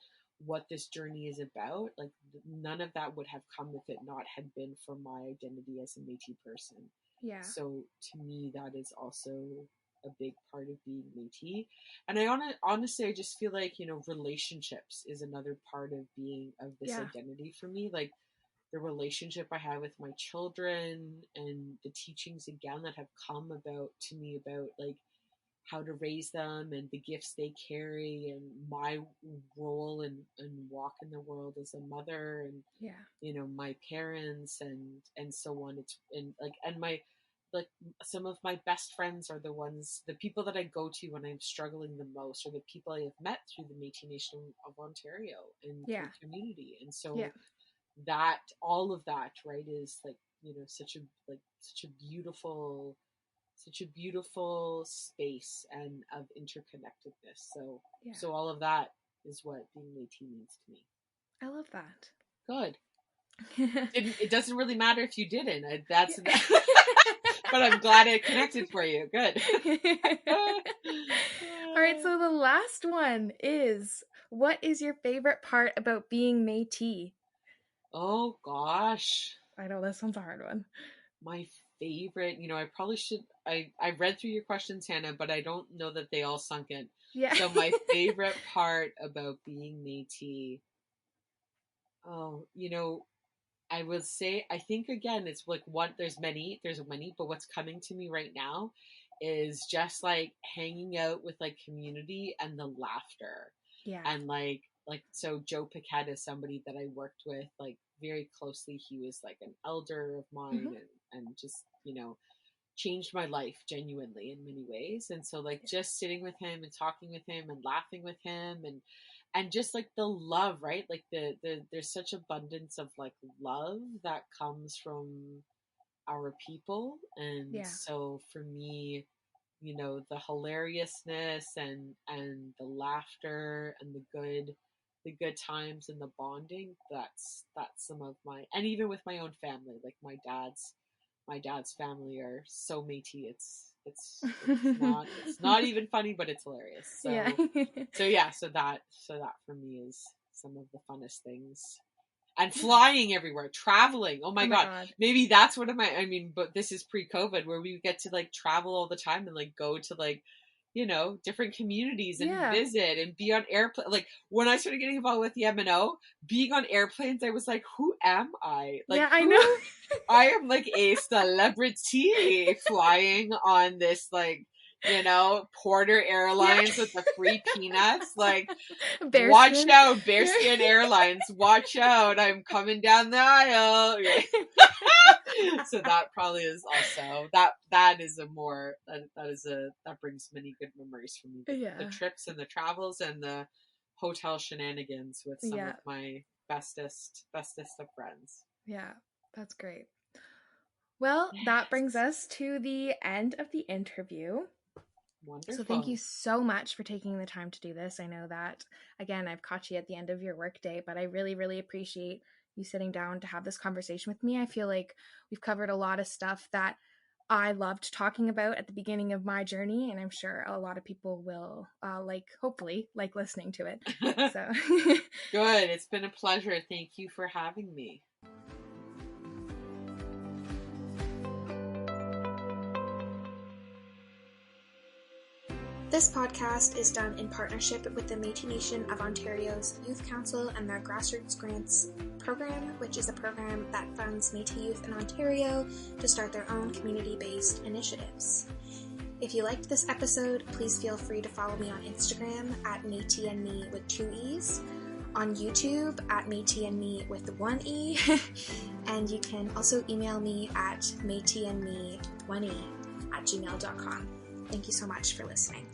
what this journey is about, like none of that would have come if it not had been for my identity as a Métis person. Yeah. So to me, that is also a big part of being Métis. And I honestly, I just feel like, relationships is another part of being, of this Yeah. identity for me. Like the relationship I have with my children and the teachings again that have come about to me about like how to raise them and the gifts they carry and my role and walk in the world as a mother and Yeah. my parents and so on. It's and my like some of my best friends are the people that I go to when I'm struggling the most, or the people I have met through the Métis Nation of Ontario and Yeah. through community. And so Yeah. that all of that, right, is like such a beautiful space and of interconnectedness. So Yeah. so all of that is what being Métis means to me. I love that. Good. It doesn't really matter if you didn't. That's Yeah. but I'm glad it connected for you. Good. All right, so the last one is, what is your favorite part about being Métis? Oh gosh. I know this one's a hard one. My favorite, I probably should, I read through your questions, Hannah, but I don't know that they all sunk in. Yeah. So my favorite part about being Métis, oh, I would say, I think again, it's like there's many, but what's coming to me right now is just like hanging out with like community and the laughter. Yeah. And so Joe Paquette is somebody that I worked with like very closely. He was like an elder of mine and just, changed my life genuinely in many ways. And so like just sitting with him and talking with him and laughing with him and just like the love, right? Like there's such abundance of like love that comes from our people. And Yeah. so for me, the hilariousness and the laughter and the good times and the bonding, that's some of my, and even with my own family, like my dad's family are so Métis. It's not even funny, but it's hilarious. So Yeah. so that for me is some of the funnest things. And flying everywhere, traveling. Oh my God. Maybe that's what I mean, but this is pre-COVID where we get to like travel all the time and like go to like, different communities and visit and be on airplanes. Like when I started getting involved with the MNO, being on airplanes, I was like, who am I? Like, yeah, I know. I am like a celebrity flying on this like, Porter Airlines with the free peanuts. Like, Bearskin. Watch out, Bearskin Airlines. Watch out, I'm coming down the aisle. So that probably is also that is a more that brings many good memories for me. The trips and the travels and the hotel shenanigans with some of my bestest of friends. Yeah, that's great. Well, that brings us to the end of the interview. Wonderful. So thank you so much for taking the time to do this. I know that, again, I've caught you at the end of your workday, but I really, really appreciate you sitting down to have this conversation with me. I feel like we've covered a lot of stuff that I loved talking about at the beginning of my journey, and I'm sure a lot of people will hopefully like listening to it. So good. It's been a pleasure. Thank you for having me. This podcast is done in partnership with the Métis Nation of Ontario's Youth Council and their Grassroots Grants program, which is a program that funds Métis youth in Ontario to start their own community-based initiatives. If you liked this episode, please feel free to follow me on Instagram at MétisandMe with 2 E's. on YouTube at Métis and Me with one E, and you can also email me at métisandme1e@gmail.com. Thank you so much for listening.